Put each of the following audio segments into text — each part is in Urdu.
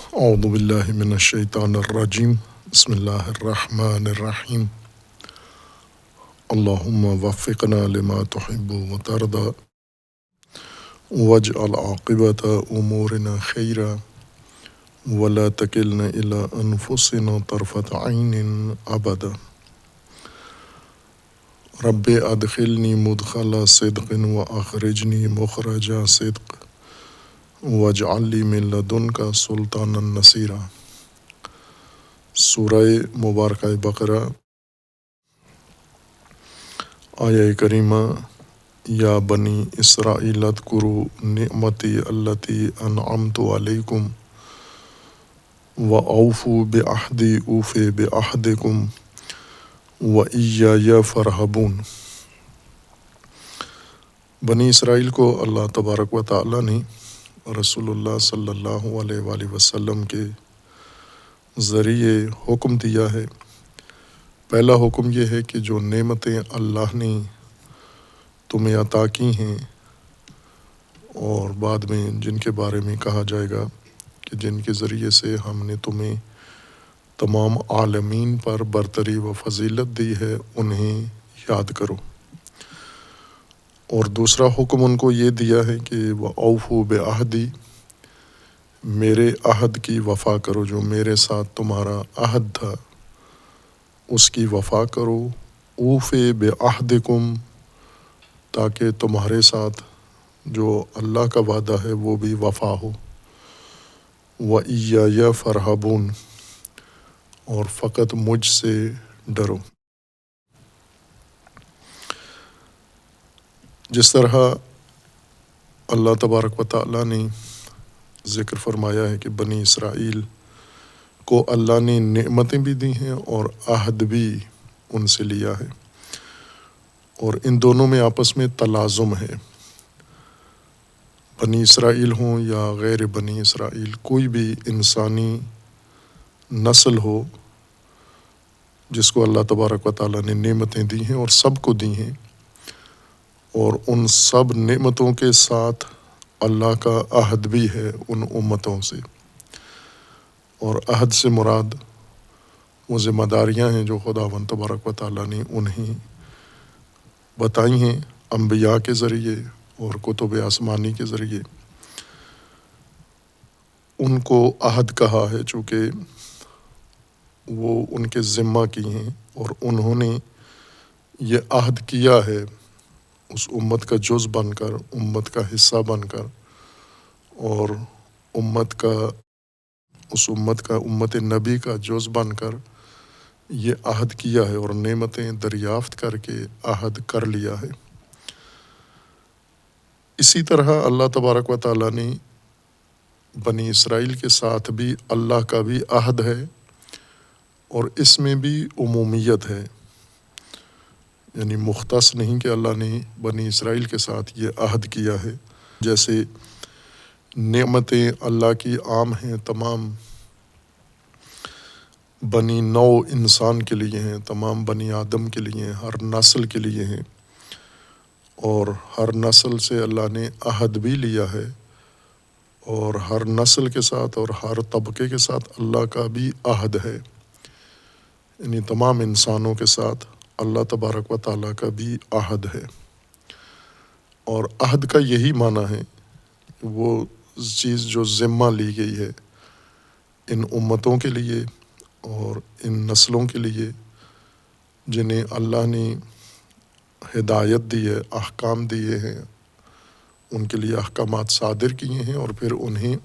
اعوذ باللہ من الشیطان الرجیم بسم اللہ الرحمن الرحیم اللہم وفقنا لما تحب وترضى واجعل عاقبۃ امورنا خیرا ولا تکلنا الی انفسنا طرفۃ عین ابدا رب ادخلنی مدخل صدق واخرجنی مخرج صدق واجعل لی من لدنک سلطانا نصیرا۔ سورہ مبارکہ بقرہ آیہ کریمہ یا بنی اسرائیل اذکروا نعمتی التی انعمت علیکم واوفوا بعہدی اوف بعہدکم وایای فارہبون۔ بنی اسرائیل کو اللہ تبارک و تعالیٰ نے رسول اللہ صلی اللہ علیہ وآلہ وسلم کے ذریعے حکم دیا ہے۔ پہلا حکم یہ ہے کہ جو نعمتیں اللہ نے تمہیں عطا کی ہیں اور بعد میں جن کے بارے میں کہا جائے گا کہ جن کے ذریعے سے ہم نے تمہیں تمام عالمین پر برتری و فضیلت دی ہے انہیں یاد کرو۔ اور دوسرا حکم ان کو یہ دیا ہے کہ وَأَوْفُوا بِعَہْدِی، میرے عہد کی وفا کرو، جو میرے ساتھ تمہارا عہد تھا اس کی وفا کرو۔ اوف بعہدکم، تاکہ تمہارے ساتھ جو اللہ کا وعدہ ہے وہ بھی وفا ہو۔ وَإِيَّايَ فَارْهَبُونَ، اور فقط مجھ سے ڈرو۔ جس طرح اللہ تبارک و تعالیٰ نے ذکر فرمایا ہے کہ بنی اسرائیل کو اللہ نے نعمتیں بھی دی ہیں اور عہد بھی ان سے لیا ہے، اور ان دونوں میں آپس میں تلازم ہے۔ بنی اسرائیل ہوں یا غیر بنی اسرائیل، کوئی بھی انسانی نسل ہو جس کو اللہ تبارک و تعالیٰ نے نعمتیں دی ہیں اور سب کو دی ہیں، اور ان سب نعمتوں کے ساتھ اللہ کا عہد بھی ہے ان امتوں سے، اور عہد سے مراد وہ ذمہ داریاں ہیں جو خداوند تبارک و تعالیٰ نے انہیں بتائی ہیں انبیاء کے ذریعے اور کتب آسمانی کے ذریعے۔ ان کو عہد کہا ہے چونکہ وہ ان کے ذمہ کی ہیں اور انہوں نے یہ عہد کیا ہے اس امت کا جز بن کر، امت کا حصہ بن کر، اور امت نبی کا جز بن کر یہ عہد کیا ہے اور نعمتیں دریافت کر کے عہد کر لیا ہے۔ اسی طرح اللہ تبارک و تعالیٰ نے بنی اسرائیل کے ساتھ بھی اللہ کا بھی عہد ہے، اور اس میں بھی عمومیت ہے، یعنی مختص نہیں کہ اللہ نے بنی اسرائیل کے ساتھ یہ عہد کیا ہے۔ جیسے نعمتیں اللہ کی عام ہیں، تمام بنی نو انسان کے لیے ہیں، تمام بنی آدم کے لیے ہیں، ہر نسل کے لیے ہیں، اور ہر نسل سے اللہ نے عہد بھی لیا ہے، اور ہر نسل کے ساتھ اور ہر طبقے کے ساتھ اللہ کا بھی عہد ہے، یعنی تمام انسانوں کے ساتھ اللہ تبارک و تعالیٰ کا بھی عہد ہے۔ اور عہد کا یہی معنی ہے کہ وہ چیز جو ذمہ لی گئی ہے ان امتوں کے لیے اور ان نسلوں کے لیے جنہیں اللہ نے ہدایت دی ہے، احکام دیے ہیں، ان کے لیے احکامات صادر کیے ہیں، اور پھر انہیں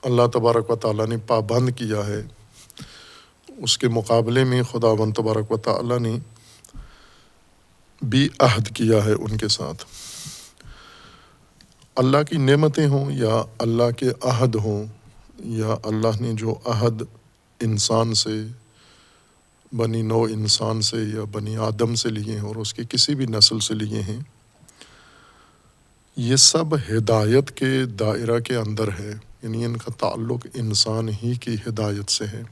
اللہ تبارک و تعالیٰ نے پابند کیا ہے۔ اس کے مقابلے میں خداوند تبارک و تعالیٰ نے بھی عہد کیا ہے ان کے ساتھ۔ اللہ کی نعمتیں ہوں یا اللہ کے عہد ہوں، یا اللہ نے جو عہد انسان سے، بنی نو انسان سے یا بنی آدم سے لیے ہیں اور اس کی کسی بھی نسل سے لیے ہیں، یہ سب ہدایت کے دائرہ کے اندر ہے، یعنی ان کا تعلق انسان ہی کی ہدایت سے ہے۔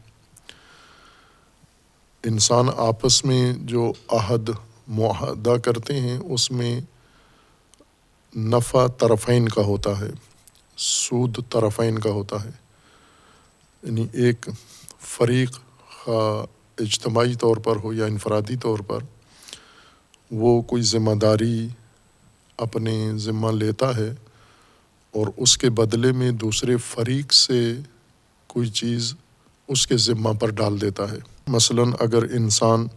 انسان آپس میں جو عہد معاہدہ کرتے ہیں اس میں نفع طرفین کا ہوتا ہے، سود طرفین کا ہوتا ہے، یعنی ایک فریق خواہ اجتماعی طور پر ہو یا انفرادی طور پر وہ کوئی ذمہ داری اپنے ذمہ لیتا ہے اور اس کے بدلے میں دوسرے فریق سے کوئی چیز اس کے ذمہ پر ڈال دیتا ہے۔ مثلاً اگر انسان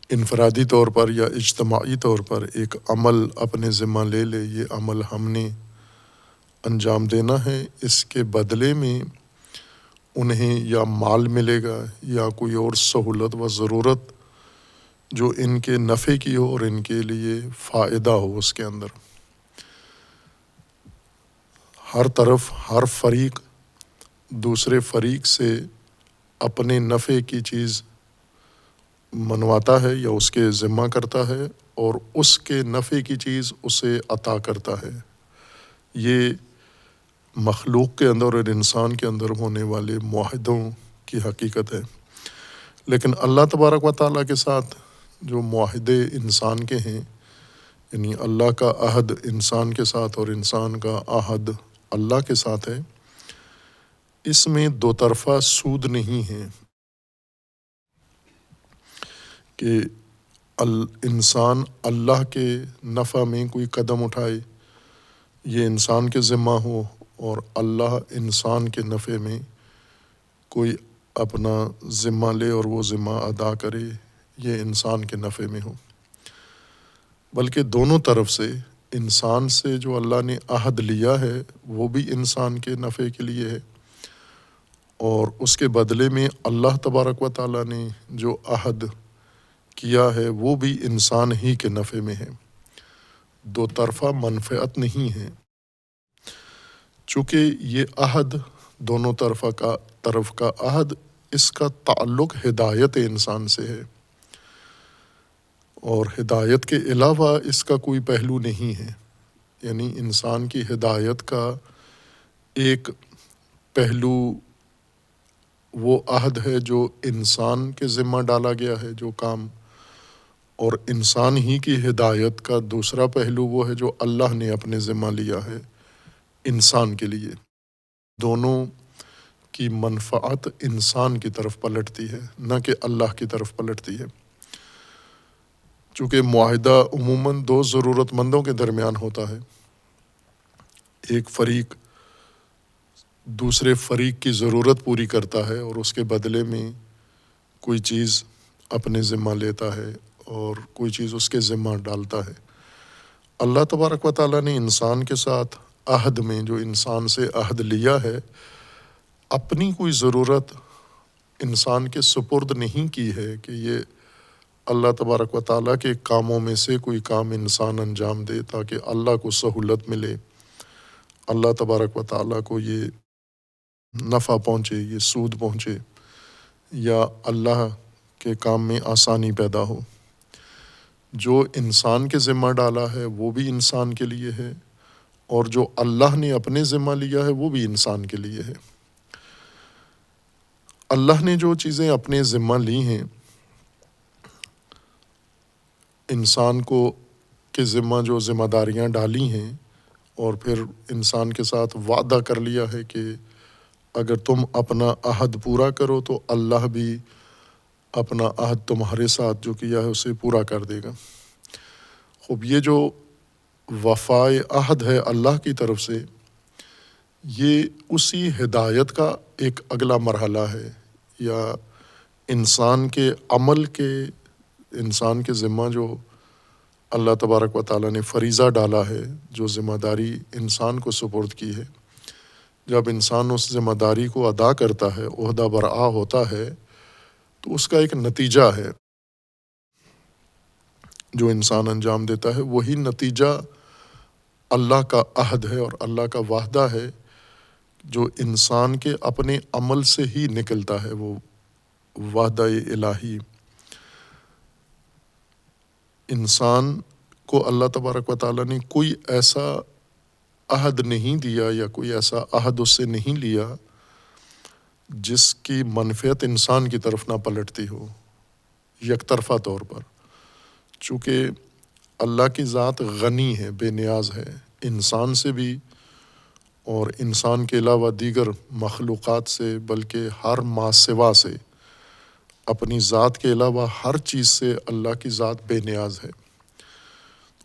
انفرادی طور پر یا اجتماعی طور پر ایک عمل اپنے ذمہ لے لے، یہ عمل ہم نے انجام دینا ہے، اس کے بدلے میں انہیں یا مال ملے گا یا کوئی اور سہولت و ضرورت جو ان کے نفع کی ہو اور ان کے لیے فائدہ ہو اس کے اندر۔ ہر طرف ہر فریق دوسرے فریق سے اپنے نفع کی چیز منواتا ہے یا اس کے ذمہ کرتا ہے اور اس کے نفع کی چیز اسے عطا کرتا ہے۔ یہ مخلوق کے اندر اور انسان کے اندر ہونے والے معاہدوں کی حقیقت ہے، لیکن اللہ تبارک و تعالیٰ کے ساتھ جو معاہدے انسان کے ہیں، یعنی اللہ کا عہد انسان کے ساتھ اور انسان کا عہد اللہ کے ساتھ ہے، اس میں دو طرفہ سود نہیں ہے کہ انسان اللہ کے نفع میں کوئی قدم اٹھائے، یہ انسان کے ذمہ ہو، اور اللہ انسان کے نفع میں کوئی اپنا ذمہ لے اور وہ ذمہ ادا کرے، یہ انسان کے نفع میں ہو، بلکہ دونوں طرف سے انسان سے جو اللہ نے عہد لیا ہے وہ بھی انسان کے نفع کے لیے ہے، اور اس کے بدلے میں اللہ تبارک و تعالیٰ نے جو عہد کیا ہے وہ بھی انسان ہی کے نفع میں ہے، دو طرفہ منفعت نہیں ہے۔ چونکہ یہ عہد دونوں طرف کا عہد، اس کا تعلق ہدایت انسان سے ہے، اور ہدایت کے علاوہ اس کا کوئی پہلو نہیں ہے، یعنی انسان کی ہدایت کا ایک پہلو وہ عہد ہے جو انسان کے ذمہ ڈالا گیا ہے جو کام، اور انسان ہی کی ہدایت کا دوسرا پہلو وہ ہے جو اللہ نے اپنے ذمہ لیا ہے انسان کے لیے۔ دونوں کی منفعت انسان کی طرف پلٹتی ہے، نہ کہ اللہ کی طرف پلٹتی ہے۔ چونکہ معاہدہ عموماً دو ضرورت مندوں کے درمیان ہوتا ہے، ایک فریق دوسرے فریق کی ضرورت پوری کرتا ہے اور اس کے بدلے میں کوئی چیز اپنے ذمہ لیتا ہے اور کوئی چیز اس کے ذمہ ڈالتا ہے۔ اللہ تبارک و تعالیٰ نے انسان کے ساتھ عہد میں جو انسان سے عہد لیا ہے، اپنی کوئی ضرورت انسان کے سپرد نہیں کی ہے کہ یہ اللہ تبارک و تعالیٰ کے کاموں میں سے کوئی کام انسان انجام دے تاکہ اللہ کو سہولت ملے، اللہ تبارک و تعالیٰ کو یہ نفع پہنچے، یہ سود پہنچے، یا اللہ کے کام میں آسانی پیدا ہو۔ جو انسان کے ذمہ ڈالا ہے وہ بھی انسان کے لیے ہے، اور جو اللہ نے اپنے ذمہ لیا ہے وہ بھی انسان کے لیے ہے۔ اللہ نے جو چیزیں اپنے ذمہ لی ہیں، انسان کو کے ذمہ جو ذمہ داریاں ڈالی ہیں، اور پھر انسان کے ساتھ وعدہ کر لیا ہے کہ اگر تم اپنا عہد پورا کرو تو اللہ بھی اپنا عہد تمہارے ساتھ جو کیا ہے اسے پورا کر دے گا۔ خوب یہ جو وفائے عہد ہے اللہ کی طرف سے، یہ اسی ہدایت کا ایک اگلا مرحلہ ہے، یا انسان کے عمل کے انسان کے ذمہ جو اللہ تبارک و تعالیٰ نے فریضہ ڈالا ہے، جو ذمہ داری انسان کو سپرد کی ہے، جب انسان اس ذمہ داری کو ادا کرتا ہے، عہدہ برآ ہوتا ہے، تو اس کا ایک نتیجہ ہے جو انسان انجام دیتا ہے، وہی نتیجہ اللہ کا عہد ہے اور اللہ کا وعدہ ہے جو انسان کے اپنے عمل سے ہی نکلتا ہے، وہ وعدہ الہی۔ انسان کو اللہ تبارک و تعالیٰ نے کوئی ایسا عہد نہیں دیا یا کوئی ایسا عہد اس سے نہیں لیا جس کی منفعت انسان کی طرف نہ پلٹتی ہو یک طرفہ طور پر، چونکہ اللہ کی ذات غنی ہے، بے نیاز ہے، انسان سے بھی اور انسان کے علاوہ دیگر مخلوقات سے بلکہ ہر ماسوا سے، اپنی ذات کے علاوہ ہر چیز سے اللہ کی ذات بے نیاز ہے۔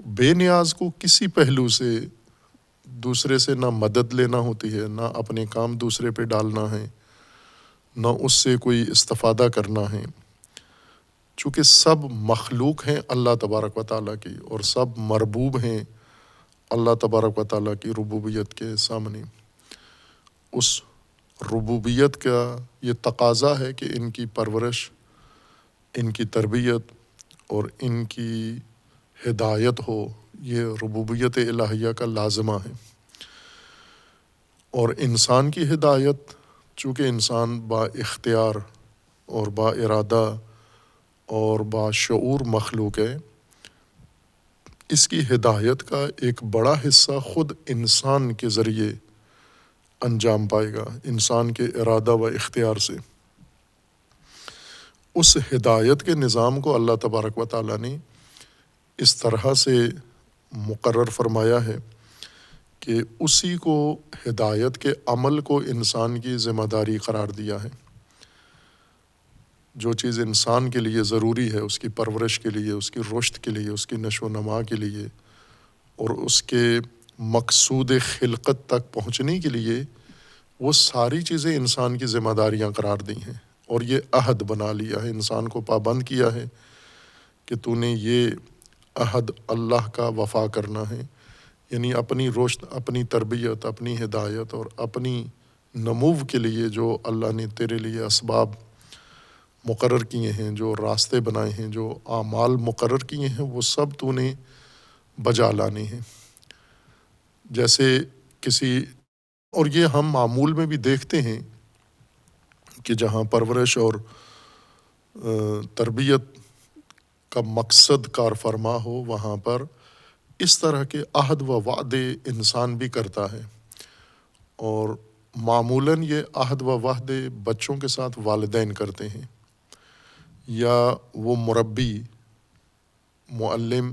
بے نیاز کو کسی پہلو سے دوسرے سے نہ مدد لینا ہوتی ہے، نہ اپنے کام دوسرے پہ ڈالنا ہے، نہ اس سے کوئی استفادہ کرنا ہے، چونکہ سب مخلوق ہیں اللہ تبارک و تعالیٰ کی، اور سب مربوب ہیں اللہ تبارک و تعالیٰ کی ربوبیت کے سامنے۔ اس ربوبیت کا یہ تقاضا ہے کہ ان کی پرورش، ان کی تربیت اور ان کی ہدایت ہو، یہ ربوبیت الہیہ کا لازمہ ہے۔ اور انسان کی ہدایت، چونکہ انسان با اختیار اور با ارادہ اور با شعور مخلوق ہے، اس کی ہدایت کا ایک بڑا حصہ خود انسان کے ذریعے انجام پائے گا، انسان کے ارادہ و اختیار سے۔ اس ہدایت کے نظام کو اللہ تبارک و تعالیٰ نے اس طرح سے مقرر فرمایا ہے کہ اسی کو ہدایت کے عمل کو انسان کی ذمہ داری قرار دیا ہے۔ جو چیز انسان کے لیے ضروری ہے، اس کی پرورش کے لیے، اس کی رشد کے لیے، اس کی نشو و نما کے لیے اور اس کے مقصود خلقت تک پہنچنے کے لیے، وہ ساری چیزیں انسان کی ذمہ داریاں قرار دی ہیں، اور یہ عہد بنا لیا ہے، انسان کو پابند کیا ہے کہ تو نے یہ عہد اللہ کا وفا کرنا ہے، یعنی اپنی رشد، اپنی تربیت، اپنی ہدایت اور اپنی نمو کے لیے جو اللہ نے تیرے لیے اسباب مقرر کیے ہیں، جو راستے بنائے ہیں، جو اعمال مقرر کیے ہیں، وہ سب تو نے بجا لانے ہیں۔ جیسے کسی، اور یہ ہم معمول میں بھی دیکھتے ہیں کہ جہاں پرورش اور تربیت کا مقصد کار فرما ہو، وہاں پر اس طرح کے عہد و وعدے انسان بھی کرتا ہے، اور معمولاً یہ عہد و وعدے بچوں کے ساتھ والدین کرتے ہیں، یا وہ مربی، معلم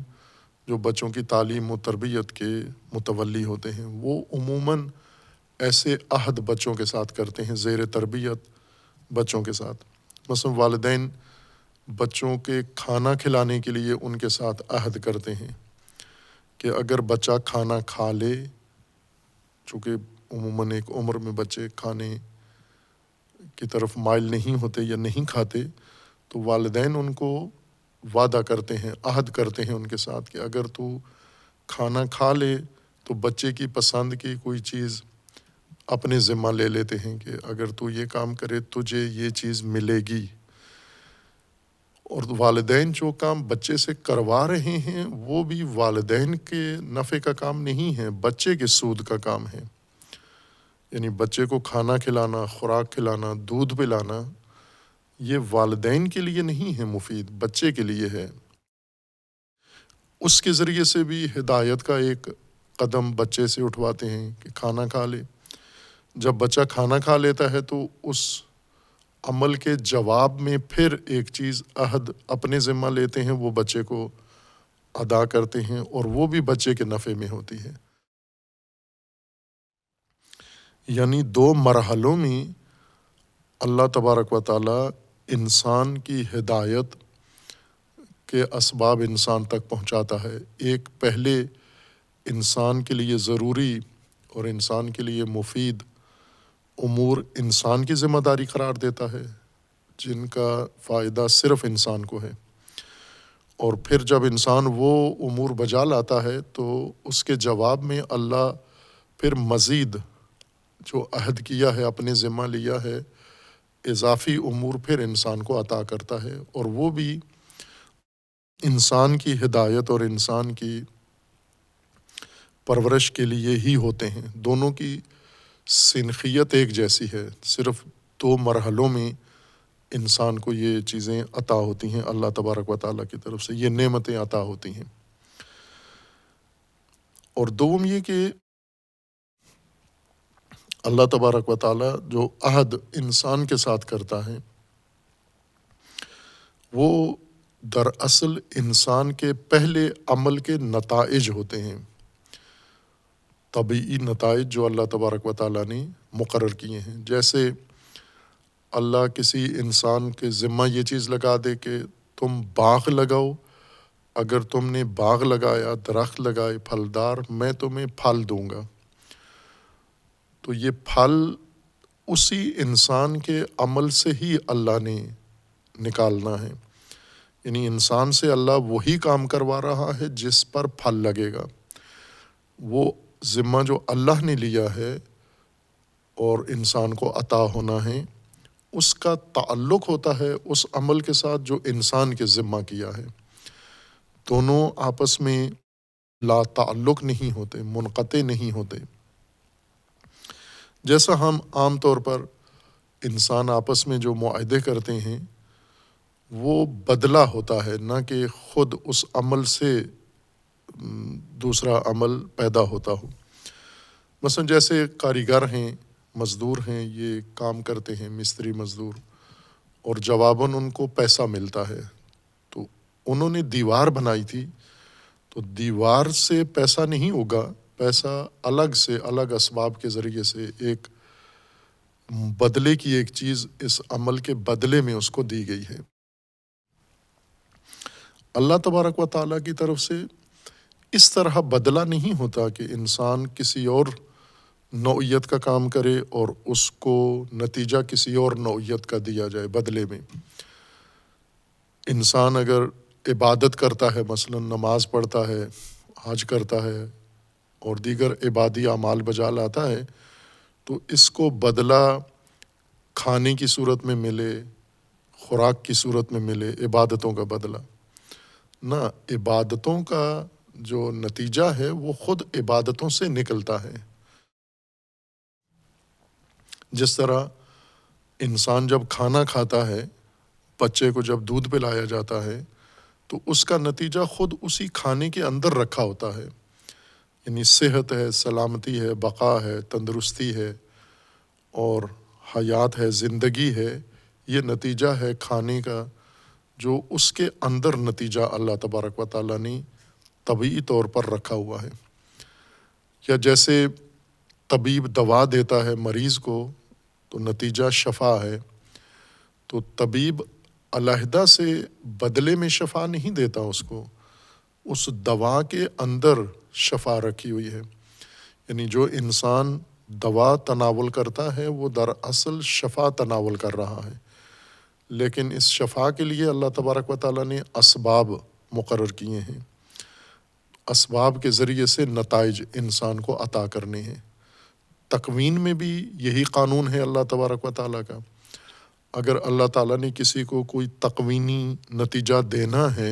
جو بچوں کی تعلیم و تربیت کے متولی ہوتے ہیں، وہ عموماً ایسے عہد بچوں کے ساتھ کرتے ہیں، زیر تربیت بچوں کے ساتھ۔ مثلا والدین بچوں کے کھانا کھلانے کے لیے ان کے ساتھ عہد کرتے ہیں کہ اگر بچہ کھانا کھا لے، چونکہ عموماً ایک عمر میں بچے کھانے کی طرف مائل نہیں ہوتے یا نہیں کھاتے، تو والدین ان کو وعدہ کرتے ہیں، عہد کرتے ہیں ان کے ساتھ کہ اگر تو کھانا کھا لے تو بچے کی پسند کی کوئی چیز اپنے ذمہ لے لیتے ہیں کہ اگر تو یہ کام کرے تجھے یہ چیز ملے گی۔ اور والدین جو کام بچے سے کروا رہے ہیں وہ بھی والدین کے نفع کا کام نہیں ہے، بچے کے سود کا کام ہے۔ یعنی بچے کو کھانا کھلانا، خوراک کھلانا، دودھ پلانا، یہ والدین کے لیے نہیں ہے مفید، بچے کے لیے ہے۔ اس کے ذریعے سے بھی ہدایت کا ایک قدم بچے سے اٹھواتے ہیں کہ کھانا کھا لے۔ جب بچہ کھانا کھا لیتا ہے تو اس عمل کے جواب میں پھر ایک چیز عہد اپنے ذمہ لیتے ہیں، وہ بچے کو ادا کرتے ہیں، اور وہ بھی بچے کے نفع میں ہوتی ہے۔ یعنی دو مرحلوں میں اللہ تبارک و تعالیٰ انسان کی ہدایت کے اسباب انسان تک پہنچاتا ہے۔ ایک پہلے انسان کے لیے ضروری اور انسان کے لیے مفید امور انسان کی ذمہ داری قرار دیتا ہے، جن کا فائدہ صرف انسان کو ہے، اور پھر جب انسان وہ امور بجا لاتا ہے تو اس کے جواب میں اللہ پھر مزید جو عہد کیا ہے، اپنے ذمہ لیا ہے، اضافی امور پھر انسان کو عطا کرتا ہے، اور وہ بھی انسان کی ہدایت اور انسان کی پرورش کے لیے ہی ہوتے ہیں۔ دونوں کی سنخیت ایک جیسی ہے، صرف دو مرحلوں میں انسان کو یہ چیزیں عطا ہوتی ہیں اللہ تبارک و تعالیٰ کی طرف سے، یہ نعمتیں عطا ہوتی ہیں۔ اور دوم یہ کہ اللہ تبارک و تعالیٰ جو عہد انسان کے ساتھ کرتا ہے، وہ دراصل انسان کے پہلے عمل کے نتائج ہوتے ہیں۔ طبعی نتائج جو اللہ تبارک و تعالیٰ نے مقرر کیے ہیں. جیسے اللہ کسی انسان کے ذمہ یہ چیز لگا دے کہ تم باغ لگاؤ، اگر تم نے باغ لگایا، درخت لگائے پھلدار، میں تمہیں پھل دوں گا. تو یہ پھل اسی انسان کے عمل سے ہی اللہ نے نکالنا ہے. یعنی انسان سے اللہ وہی کام کروا رہا ہے جس پر پھل لگے گا. وہ ذمہ جو اللہ نے لیا ہے اور انسان کو عطا ہونا ہے، اس کا تعلق ہوتا ہے اس عمل کے ساتھ جو انسان کے ذمہ کیا ہے. دونوں آپس میں لا تعلق نہیں ہوتے، منقطع نہیں ہوتے. جیسا ہم عام طور پر انسان آپس میں جو معاہدے کرتے ہیں وہ بدلہ ہوتا ہے، نہ کہ خود اس عمل سے دوسرا عمل پیدا ہوتا ہو. مثلا جیسے کاریگر ہیں، مزدور ہیں، یہ کام کرتے ہیں، مستری مزدور، اور جواباً ان کو پیسہ ملتا ہے. تو انہوں نے دیوار بنائی تھی، تو دیوار سے پیسہ نہیں ہوگا، پیسہ الگ سے الگ اسباب کے ذریعے سے ایک بدلے کی ایک چیز اس عمل کے بدلے میں اس کو دی گئی ہے. اللہ تبارک و تعالیٰ کی طرف سے اس طرح بدلہ نہیں ہوتا کہ انسان کسی اور نوعیت کا کام کرے اور اس کو نتیجہ کسی اور نوعیت کا دیا جائے بدلے میں. انسان اگر عبادت کرتا ہے، مثلا نماز پڑھتا ہے، حج کرتا ہے اور دیگر عبادی اعمال بجا لاتا ہے، تو اس کو بدلہ کھانے کی صورت میں ملے، خوراک کی صورت میں ملے، عبادتوں کا بدلہ نہ. عبادتوں کا جو نتیجہ ہے وہ خود عبادتوں سے نکلتا ہے. جس طرح انسان جب کھانا کھاتا ہے، بچے کو جب دودھ پلایا جاتا ہے، تو اس کا نتیجہ خود اسی کھانے کے اندر رکھا ہوتا ہے. یعنی صحت ہے، سلامتی ہے، بقا ہے، تندرستی ہے اور حیات ہے، زندگی ہے. یہ نتیجہ ہے کھانے کا، جو اس کے اندر نتیجہ اللہ تبارک و تعالیٰ نے طبعی طور پر رکھا ہوا ہے. یا جیسے طبیب دوا دیتا ہے مریض کو تو نتیجہ شفا ہے، تو طبیب علیحدہ سے بدلے میں شفا نہیں دیتا اس کو، اس دوا کے اندر شفا رکھی ہوئی ہے. یعنی جو انسان دوا تناول کرتا ہے وہ دراصل شفا تناول کر رہا ہے، لیکن اس شفا کے لیے اللہ تبارک و تعالیٰ نے اسباب مقرر کیے ہیں. اسباب کے ذریعے سے نتائج انسان کو عطا کرنے ہیں. تکوین میں بھی یہی قانون ہے اللہ تبارک و تعالیٰ کا. اگر اللہ تعالیٰ نے کسی کو کوئی تکوینی نتیجہ دینا ہے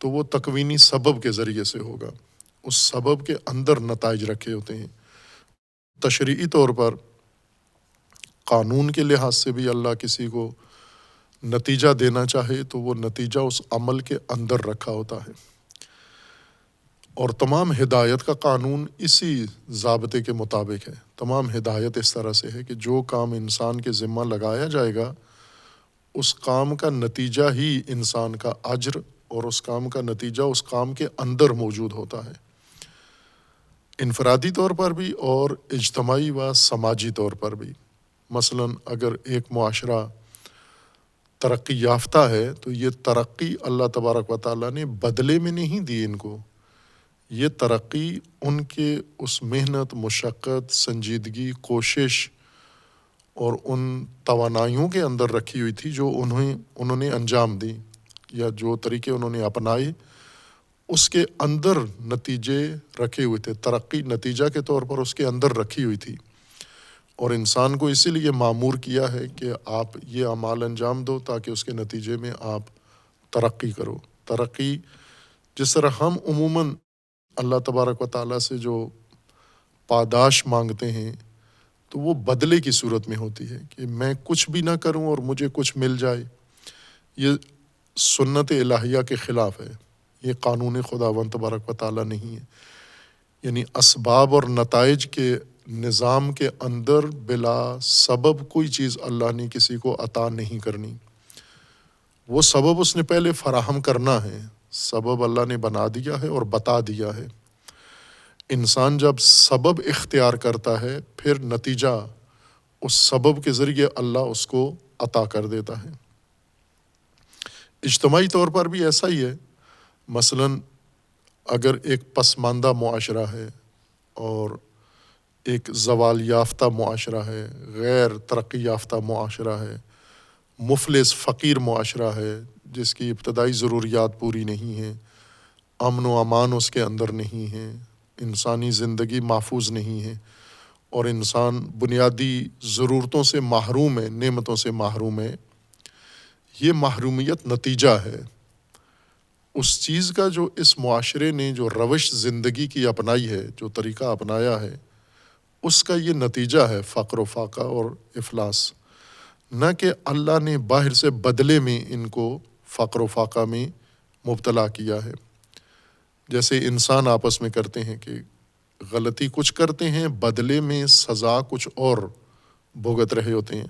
تو وہ تکوینی سبب کے ذریعے سے ہوگا، اس سبب کے اندر نتائج رکھے ہوتے ہیں. تشریعی طور پر قانون کے لحاظ سے بھی اللہ کسی کو نتیجہ دینا چاہے تو وہ نتیجہ اس عمل کے اندر رکھا ہوتا ہے. اور تمام ہدایت کا قانون اسی ضابطے کے مطابق ہے. تمام ہدایت اس طرح سے ہے کہ جو کام انسان کے ذمہ لگایا جائے گا اس کام کا نتیجہ ہی انسان کا اجر اور اس کام کا نتیجہ اس کام کے اندر موجود ہوتا ہے، انفرادی طور پر بھی اور اجتماعی و سماجی طور پر بھی. مثلا اگر ایک معاشرہ ترقی یافتہ ہے تو یہ ترقی اللہ تبارک و تعالیٰ نے بدلے میں نہیں دی ان کو، یہ ترقی ان کے اس محنت، مشقت، سنجیدگی، کوشش اور ان توانائیوں کے اندر رکھی ہوئی تھی جو انہوں نے انجام دی، یا جو طریقے انہوں نے اپنائے اس کے اندر نتیجے رکھے ہوئے تھے. ترقی نتیجہ کے طور پر اس کے اندر رکھی ہوئی تھی، اور انسان کو اسی لیے مامور کیا ہے کہ آپ یہ اعمال انجام دو تاکہ اس کے نتیجے میں آپ ترقی کرو. ترقی جس طرح ہم عموماً اللہ تبارک و تعالیٰ سے جو پاداش مانگتے ہیں تو وہ بدلے کی صورت میں ہوتی ہے کہ میں کچھ بھی نہ کروں اور مجھے کچھ مل جائے. یہ سنت الہیہ کے خلاف ہے، یہ قانون خداوند تبارک و تعالیٰ نہیں ہے. یعنی اسباب اور نتائج کے نظام کے اندر بلا سبب کوئی چیز اللہ نے کسی کو عطا نہیں کرنی. وہ سبب اس نے پہلے فراہم کرنا ہے، سبب اللہ نے بنا دیا ہے اور بتا دیا ہے. انسان جب سبب اختیار کرتا ہے پھر نتیجہ اس سبب کے ذریعے اللہ اس کو عطا کر دیتا ہے۔ اجتماعی طور پر بھی ایسا ہی ہے۔ مثلاً اگر ایک پسماندہ معاشرہ ہے اور ایک زوال یافتہ معاشرہ ہے، غیر ترقی یافتہ معاشرہ ہے، مفلس فقیر معاشرہ ہے جس کی ابتدائی ضروریات پوری نہیں ہیں، امن و امان اس کے اندر نہیں ہے، انسانی زندگی محفوظ نہیں ہے اور انسان بنیادی ضرورتوں سے محروم ہے، نعمتوں سے محروم ہے، یہ محرومیت نتیجہ ہے اس چیز کا جو اس معاشرے نے جو روش زندگی کی اپنائی ہے، جو طریقہ اپنایا ہے، اس کا یہ نتیجہ ہے فقر و فاقہ اور افلاس، نہ کہ اللہ نے باہر سے بدلے میں ان کو فقر و فاقہ میں مبتلا کیا ہے۔ جیسے انسان آپس میں کرتے ہیں کہ غلطی کچھ کرتے ہیں، بدلے میں سزا کچھ اور بھگت رہے ہوتے ہیں۔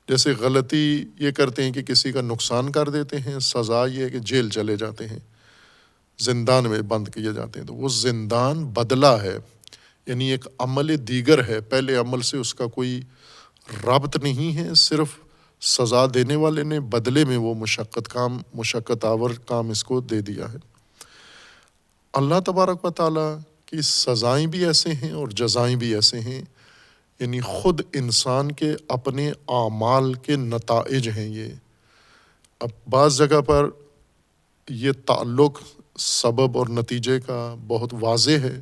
جیسے غلطی یہ کرتے ہیں کہ کسی کا نقصان کر دیتے ہیں، سزا یہ ہے کہ جیل چلے جاتے ہیں، زندان میں بند کیے جاتے ہیں، تو وہ زندان بدلہ ہے، یعنی ایک عمل دیگر ہے، پہلے عمل سے اس کا کوئی ربط نہیں ہے، صرف سزا دینے والے نے بدلے میں وہ مشقت آور کام اس کو دے دیا ہے۔ اللہ تبارک و تعالیٰ کی سزائیں بھی ایسے ہیں اور جزائیں بھی ایسے ہیں، یعنی خود انسان کے اپنے اعمال کے نتائج ہیں یہ۔ اب بعض جگہ پر یہ تعلق سبب اور نتیجے کا بہت واضح ہے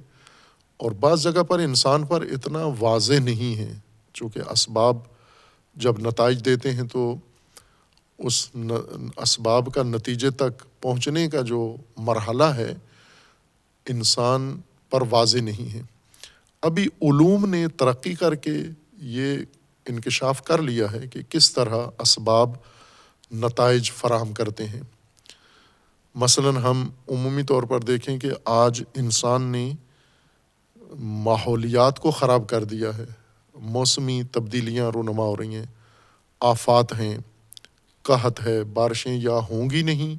اور بعض جگہ پر انسان پر اتنا واضح نہیں ہے، چونکہ اسباب جب نتائج دیتے ہیں تو اس اسباب کا نتیجے تک پہنچنے کا جو مرحلہ ہے انسان پر واضح نہیں ہے۔ ابھی علوم نے ترقی کر کے یہ انکشاف کر لیا ہے کہ کس طرح اسباب نتائج فراہم کرتے ہیں۔ مثلاً ہم عمومی طور پر دیکھیں کہ آج انسان نے ماحولیات کو خراب کر دیا ہے، موسمی تبدیلیاں رونما ہو رہی ہیں، آفات ہیں، قحط ہے، بارشیں یا ہوں گی نہیں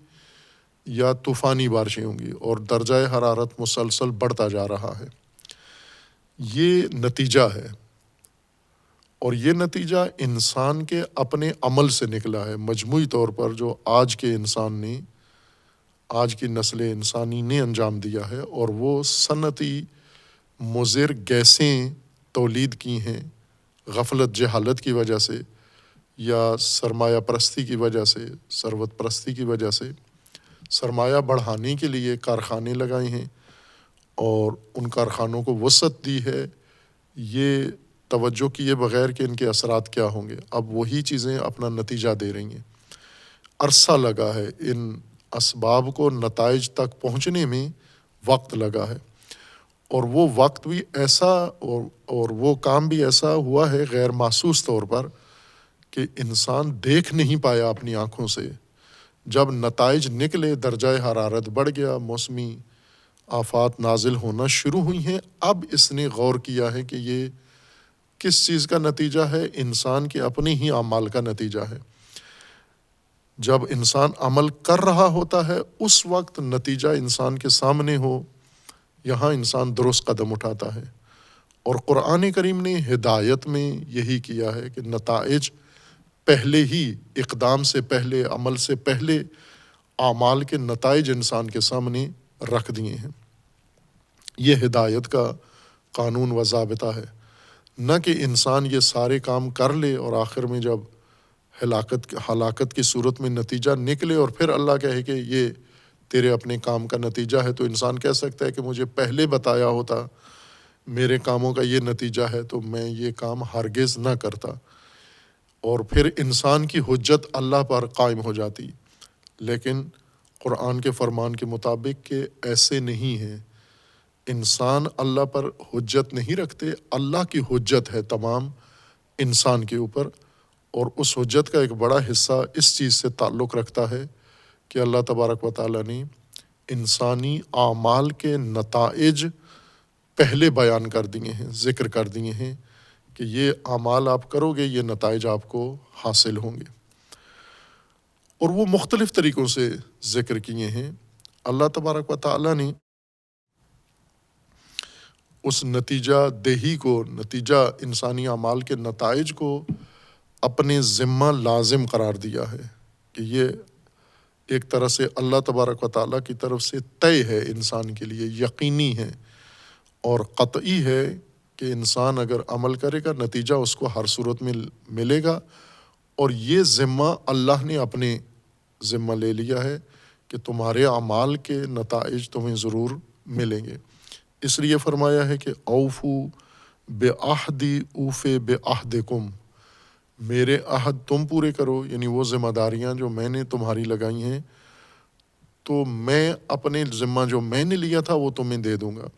یا طوفانی بارشیں ہوں گی اور درجہ حرارت مسلسل بڑھتا جا رہا ہے۔ یہ نتیجہ ہے اور یہ نتیجہ انسان کے اپنے عمل سے نکلا ہے۔ مجموعی طور پر جو آج کے انسان نے، آج کی نسل انسانی نے انجام دیا ہے اور وہ صنعتی مضر گیسیں تولید کی ہیں غفلت جہالت کی وجہ سے یا سرمایہ پرستی کی وجہ سے، ثروت پرستی کی وجہ سے، سرمایہ بڑھانے کے لیے کارخانے لگائے ہیں اور ان کارخانوں کو وسعت دی ہے، یہ توجہ کیے بغیر کہ ان کے اثرات کیا ہوں گے۔ اب وہی چیزیں اپنا نتیجہ دے رہی ہیں۔ عرصہ لگا ہے ان اسباب کو نتائج تک پہنچنے میں، وقت لگا ہے اور وہ وقت بھی ایسا اور وہ کام بھی ایسا ہوا ہے غیر محسوس طور پر کہ انسان دیکھ نہیں پایا اپنی آنکھوں سے۔ جب نتائج نکلے، درجہ حرارت بڑھ گیا، موسمی آفات نازل ہونا شروع ہوئی ہیں، اب اس نے غور کیا ہے کہ یہ کس چیز کا نتیجہ ہے؟ انسان کے اپنے ہی اعمال کا نتیجہ ہے۔ جب انسان عمل کر رہا ہوتا ہے اس وقت نتیجہ انسان کے سامنے ہو، یہاں انسان درست قدم اٹھاتا ہے۔ اور قرآن کریم نے ہدایت میں یہی کیا ہے کہ نتائج پہلے ہی، اقدام سے پہلے، عمل سے پہلے اعمال کے نتائج انسان کے سامنے رکھ دیے ہیں۔ یہ ہدایت کا قانون و ضابطہ ہے، نہ کہ انسان یہ سارے کام کر لے اور آخر میں جب ہلاکت کی صورت میں نتیجہ نکلے اور پھر اللہ کہے کہ یہ تیرے اپنے کام کا نتیجہ ہے، تو انسان کہہ سکتا ہے کہ مجھے پہلے بتایا ہوتا، میرے کاموں کا یہ نتیجہ ہے تو میں یہ کام ہرگز نہ کرتا، اور پھر انسان کی حجت اللہ پر قائم ہو جاتی۔ لیکن قرآن کے فرمان کے مطابق کہ ایسے نہیں ہے، انسان اللہ پر حجت نہیں رکھتے، اللہ کی حجت ہے تمام انسان کے اوپر، اور اس حجت کا ایک بڑا حصہ اس چیز سے تعلق رکھتا ہے کہ اللہ تبارک و تعالیٰ نے انسانی اعمال کے نتائج پہلے بیان کر دیے ہیں، ذکر کر دیے ہیں کہ یہ اعمال آپ کرو گے، یہ نتائج آپ کو حاصل ہوں گے، اور وہ مختلف طریقوں سے ذکر کیے ہیں۔ اللہ تبارک و تعالیٰ نے اس نتیجہ دہی کو، نتیجہ انسانی اعمال کے نتائج کو اپنے ذمہ لازم قرار دیا ہے کہ یہ ایک طرح سے اللہ تبارک و تعالیٰ کی طرف سے طے ہے، انسان کے لیے یقینی ہے اور قطعی ہے کہ انسان اگر عمل کرے گا نتیجہ اس کو ہر صورت میں ملے گا، اور یہ ذمہ اللہ نے اپنے ذمہ لے لیا ہے کہ تمہارے اعمال کے نتائج تمہیں ضرور ملیں گے۔ اس لیے فرمایا ہے کہ اوفو بعہدی اوف بعہدکم، میرے عہد تم پورے کرو، یعنی وہ ذمہ داریاں جو میں نے تمہاری لگائی ہیں تو میں اپنے ذمہ جو میں نے لیا تھا وہ تمہیں دے دوں گا،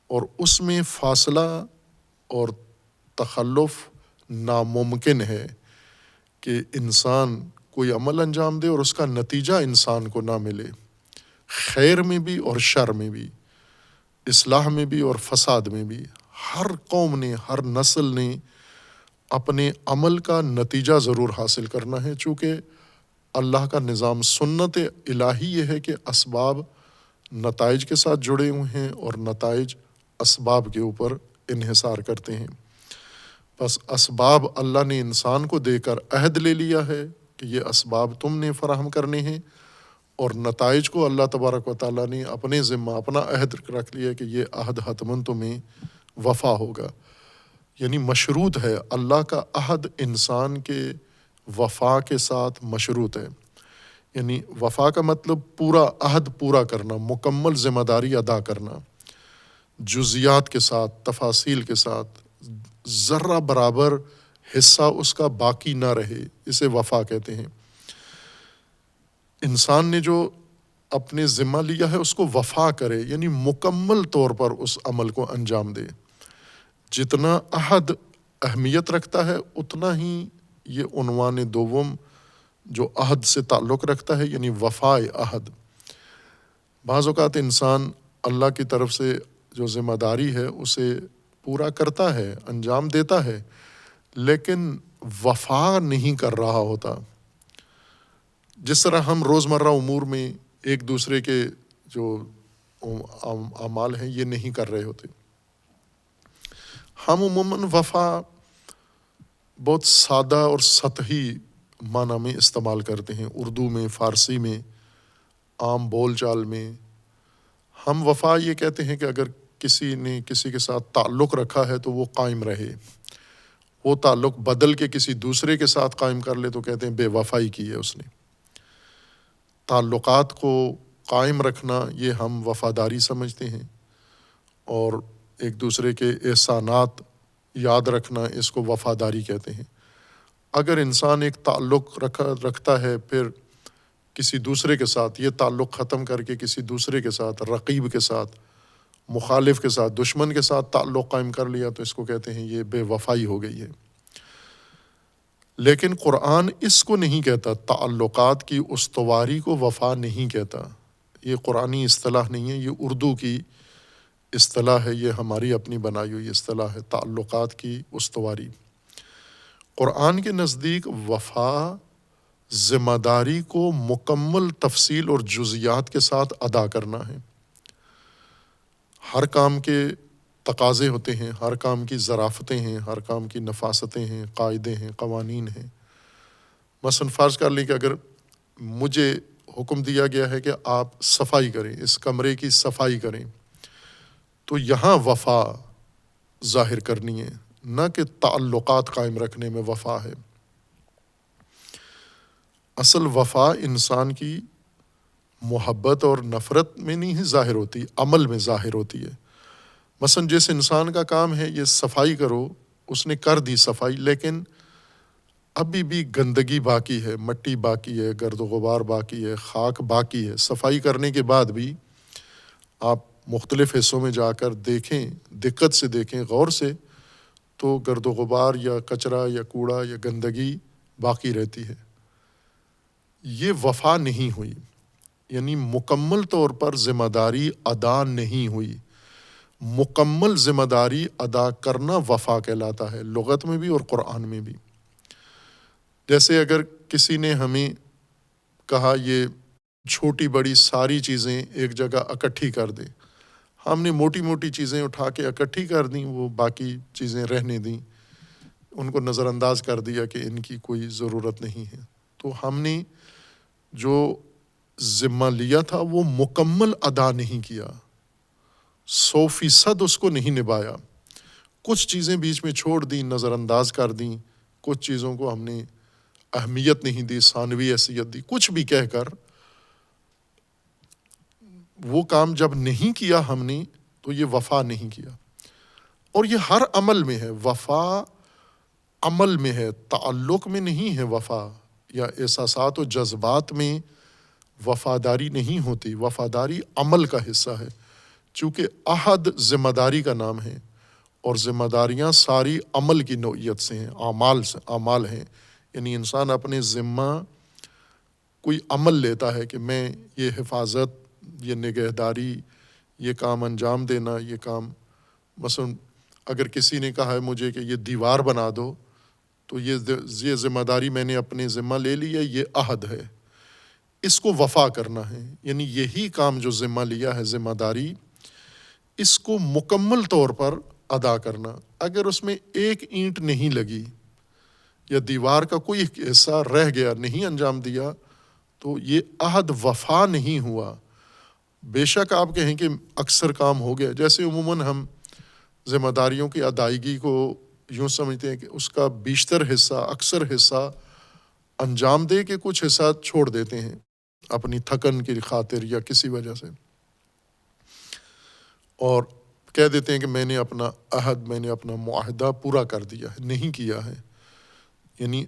اور اس میں فاصلہ اور تخلف ناممکن ہے کہ انسان کوئی عمل انجام دے اور اس کا نتیجہ انسان کو نہ ملے، خیر میں بھی اور شر میں بھی، اصلاح میں بھی اور فساد میں بھی۔ ہر قوم نے، ہر نسل نے اپنے عمل کا نتیجہ ضرور حاصل کرنا ہے، چونکہ اللہ کا نظام سنت الہی یہ ہے کہ اسباب نتائج کے ساتھ جڑے ہوئے ہیں اور نتائج اسباب کے اوپر انحصار کرتے ہیں۔ بس اسباب اللہ نے انسان کو دے کر عہد لے لیا ہے کہ یہ اسباب تم نے فراہم کرنے ہیں، اور نتائج کو اللہ تبارک و تعالیٰ نے اپنے ذمہ اپنا عہد رکھ لیا کہ یہ عہد حتماً تمہیں وفا ہوگا، یعنی مشروط ہے۔ اللہ کا عہد انسان کے وفا کے ساتھ مشروط ہے، یعنی وفا کا مطلب پورا عہد پورا کرنا، مکمل ذمہ داری ادا کرنا، جزیات کے ساتھ، تفاصیل کے ساتھ، ذرہ برابر حصہ اس کا باقی نہ رہے، اسے وفا کہتے ہیں۔ انسان نے جو اپنے ذمہ لیا ہے اس کو وفا کرے، یعنی مکمل طور پر اس عمل کو انجام دے۔ جتنا عہد اہمیت رکھتا ہے اتنا ہی یہ عنوان دوم جو عہد سے تعلق رکھتا ہے، یعنی وفائے عہد۔ بعض اوقات انسان اللہ کی طرف سے جو ذمہ داری ہے اسے پورا کرتا ہے، انجام دیتا ہے، لیکن وفا نہیں کر رہا ہوتا۔ جس طرح ہم روزمرہ امور میں ایک دوسرے کے جو اعمال ہیں یہ نہیں کر رہے ہوتے، ہم عموماً وفا بہت سادہ اور سطحی معنی میں استعمال کرتے ہیں، اردو میں، فارسی میں، عام بول چال میں۔ ہم وفا یہ کہتے ہیں کہ اگر کسی نے کسی کے ساتھ تعلق رکھا ہے تو وہ قائم رہے، وہ تعلق بدل کے کسی دوسرے کے ساتھ قائم کر لے تو کہتے ہیں بے وفائی کی ہے اس نے۔ تعلقات کو قائم رکھنا یہ ہم وفاداری سمجھتے ہیں، اور ایک دوسرے کے احسانات یاد رکھنا اس کو وفاداری کہتے ہیں۔ اگر انسان ایک تعلق رکھتا ہے پھر کسی دوسرے کے ساتھ یہ تعلق ختم کر کے کسی دوسرے کے ساتھ، رقیب کے ساتھ، مخالف کے ساتھ، دشمن کے ساتھ تعلق قائم کر لیا تو اس کو کہتے ہیں یہ بے وفائی ہو گئی ہے۔ لیکن قرآن اس کو نہیں کہتا، تعلقات کی استواری کو وفا نہیں کہتا۔ یہ قرآنی اصطلاح نہیں ہے، یہ اردو کی اصطلاح ہے، یہ ہماری اپنی بنائی ہوئی اصطلاح ہے، تعلقات کی استواری۔ قرآن کے نزدیک وفا ذمہ داری کو مکمل تفصیل اور جزیات کے ساتھ ادا کرنا ہے۔ ہر کام کے تقاضے ہوتے ہیں، ہر کام کی ظرافتیں ہیں، ہر کام کی نفاستیں ہیں، قاعدے ہیں، قوانین ہیں۔ مثلاً فرض کر لیں کہ اگر مجھے حکم دیا گیا ہے کہ آپ صفائی کریں، اس کمرے کی صفائی کریں، تو یہاں وفا ظاہر کرنی ہے، نہ کہ تعلقات قائم رکھنے میں وفا ہے۔ اصل وفا انسان کی محبت اور نفرت میں نہیں ظاہر ہوتی، عمل میں ظاہر ہوتی ہے۔ مثلاً جس انسان کا کام ہے یہ صفائی کرو، اس نے کر دی صفائی، لیکن ابھی بھی گندگی باقی ہے، مٹی باقی ہے، گرد و غبار باقی ہے، خاک باقی ہے۔ صفائی کرنے کے بعد بھی آپ مختلف حصوں میں جا کر دیکھیں، دقت سے دیکھیں، غور سے، تو گرد و غبار یا کچرا یا کوڑا یا گندگی باقی رہتی ہے۔ یہ وفا نہیں ہوئی، یعنی مکمل طور پر ذمہ داری ادا نہیں ہوئی۔ مکمل ذمہ داری ادا کرنا وفا کہلاتا ہے، لغت میں بھی اور قرآن میں بھی۔ جیسے اگر کسی نے ہمیں کہا یہ چھوٹی بڑی ساری چیزیں ایک جگہ اکٹھی کر دے، ہم نے موٹی موٹی چیزیں اٹھا کے اکٹھی کر دیں، وہ باقی چیزیں رہنے دیں، ان کو نظر انداز کر دیا کہ ان کی کوئی ضرورت نہیں ہے۔ تو ہم نے جو ذمہ لیا تھا وہ مکمل ادا نہیں کیا، 100% اس کو نہیں نبھایا، کچھ چیزیں بیچ میں چھوڑ دیں، نظر انداز کر دیں، کچھ چیزوں کو ہم نے اہمیت نہیں دی، ثانوی حیثیت دی، کچھ بھی کہہ کر وہ کام جب نہیں کیا ہم نے تو یہ وفا نہیں کیا۔ اور یہ ہر عمل میں ہے، وفا عمل میں ہے، تعلق میں نہیں ہے وفا، یا احساسات و جذبات میں وفاداری نہیں ہوتی، وفاداری عمل کا حصہ ہے، چونکہ عہد ذمہ داری کا نام ہے، اور ذمہ داریاں ساری عمل کی نوعیت سے ہیں، اعمال ہیں، یعنی انسان اپنے ذمہ کوئی عمل لیتا ہے کہ میں یہ حفاظت، یہ نگہداری، یہ کام انجام دینا، یہ کام، مثلا اگر کسی نے کہا ہے مجھے کہ یہ دیوار بنا دو، تو یہ ذمہ داری میں نے اپنے ذمہ لے لی ہے، یہ عہد ہے، اس کو وفا کرنا ہے، یعنی یہی کام جو ذمہ لیا ہے، ذمہ داری، اس کو مکمل طور پر ادا کرنا۔ اگر اس میں ایک اینٹ نہیں لگی یا دیوار کا کوئی حصہ رہ گیا، نہیں انجام دیا، تو یہ عہد وفا نہیں ہوا۔ بے شک آپ کہیں کہ اکثر کام ہو گیا، جیسے عموماً ہم ذمہ داریوں کی ادائیگی کو یوں سمجھتے ہیں کہ اس کا بیشتر حصہ، اکثر حصہ انجام دے کے کچھ حصہ چھوڑ دیتے ہیں اپنی تھکن کی خاطر یا کسی وجہ سے، اور کہہ دیتے ہیں کہ میں نے اپنا عہد، میں نے اپنا معاہدہ پورا کر دیا ہے، نہیں کیا ہے۔ یعنی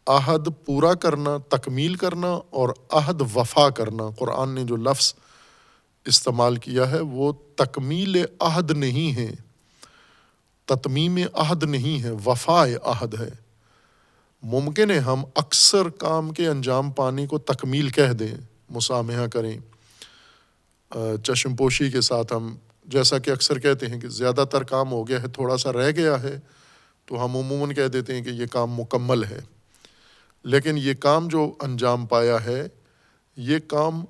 عہد پورا کرنا، تکمیل کرنا، اور عہد وفا کرنا، قرآن نے جو لفظ استعمال کیا ہے وہ تکمیل عہد نہیں ہے، تتمیم عہد نہیں ہے، وفا عہد ہے۔ ممکن ہے ہم اکثر کام کے انجام پانے کو تکمیل کہہ دیں، مسامحہ کریں، چشم پوشی کے ساتھ، ہم جیسا کہ اکثر کہتے ہیں کہ زیادہ تر کام ہو گیا ہے، تھوڑا سا رہ گیا ہے، تو ہم عموماً کہہ دیتے ہیں کہ یہ کام مکمل ہے، لیکن یہ کام جو انجام پایا ہے یہ کام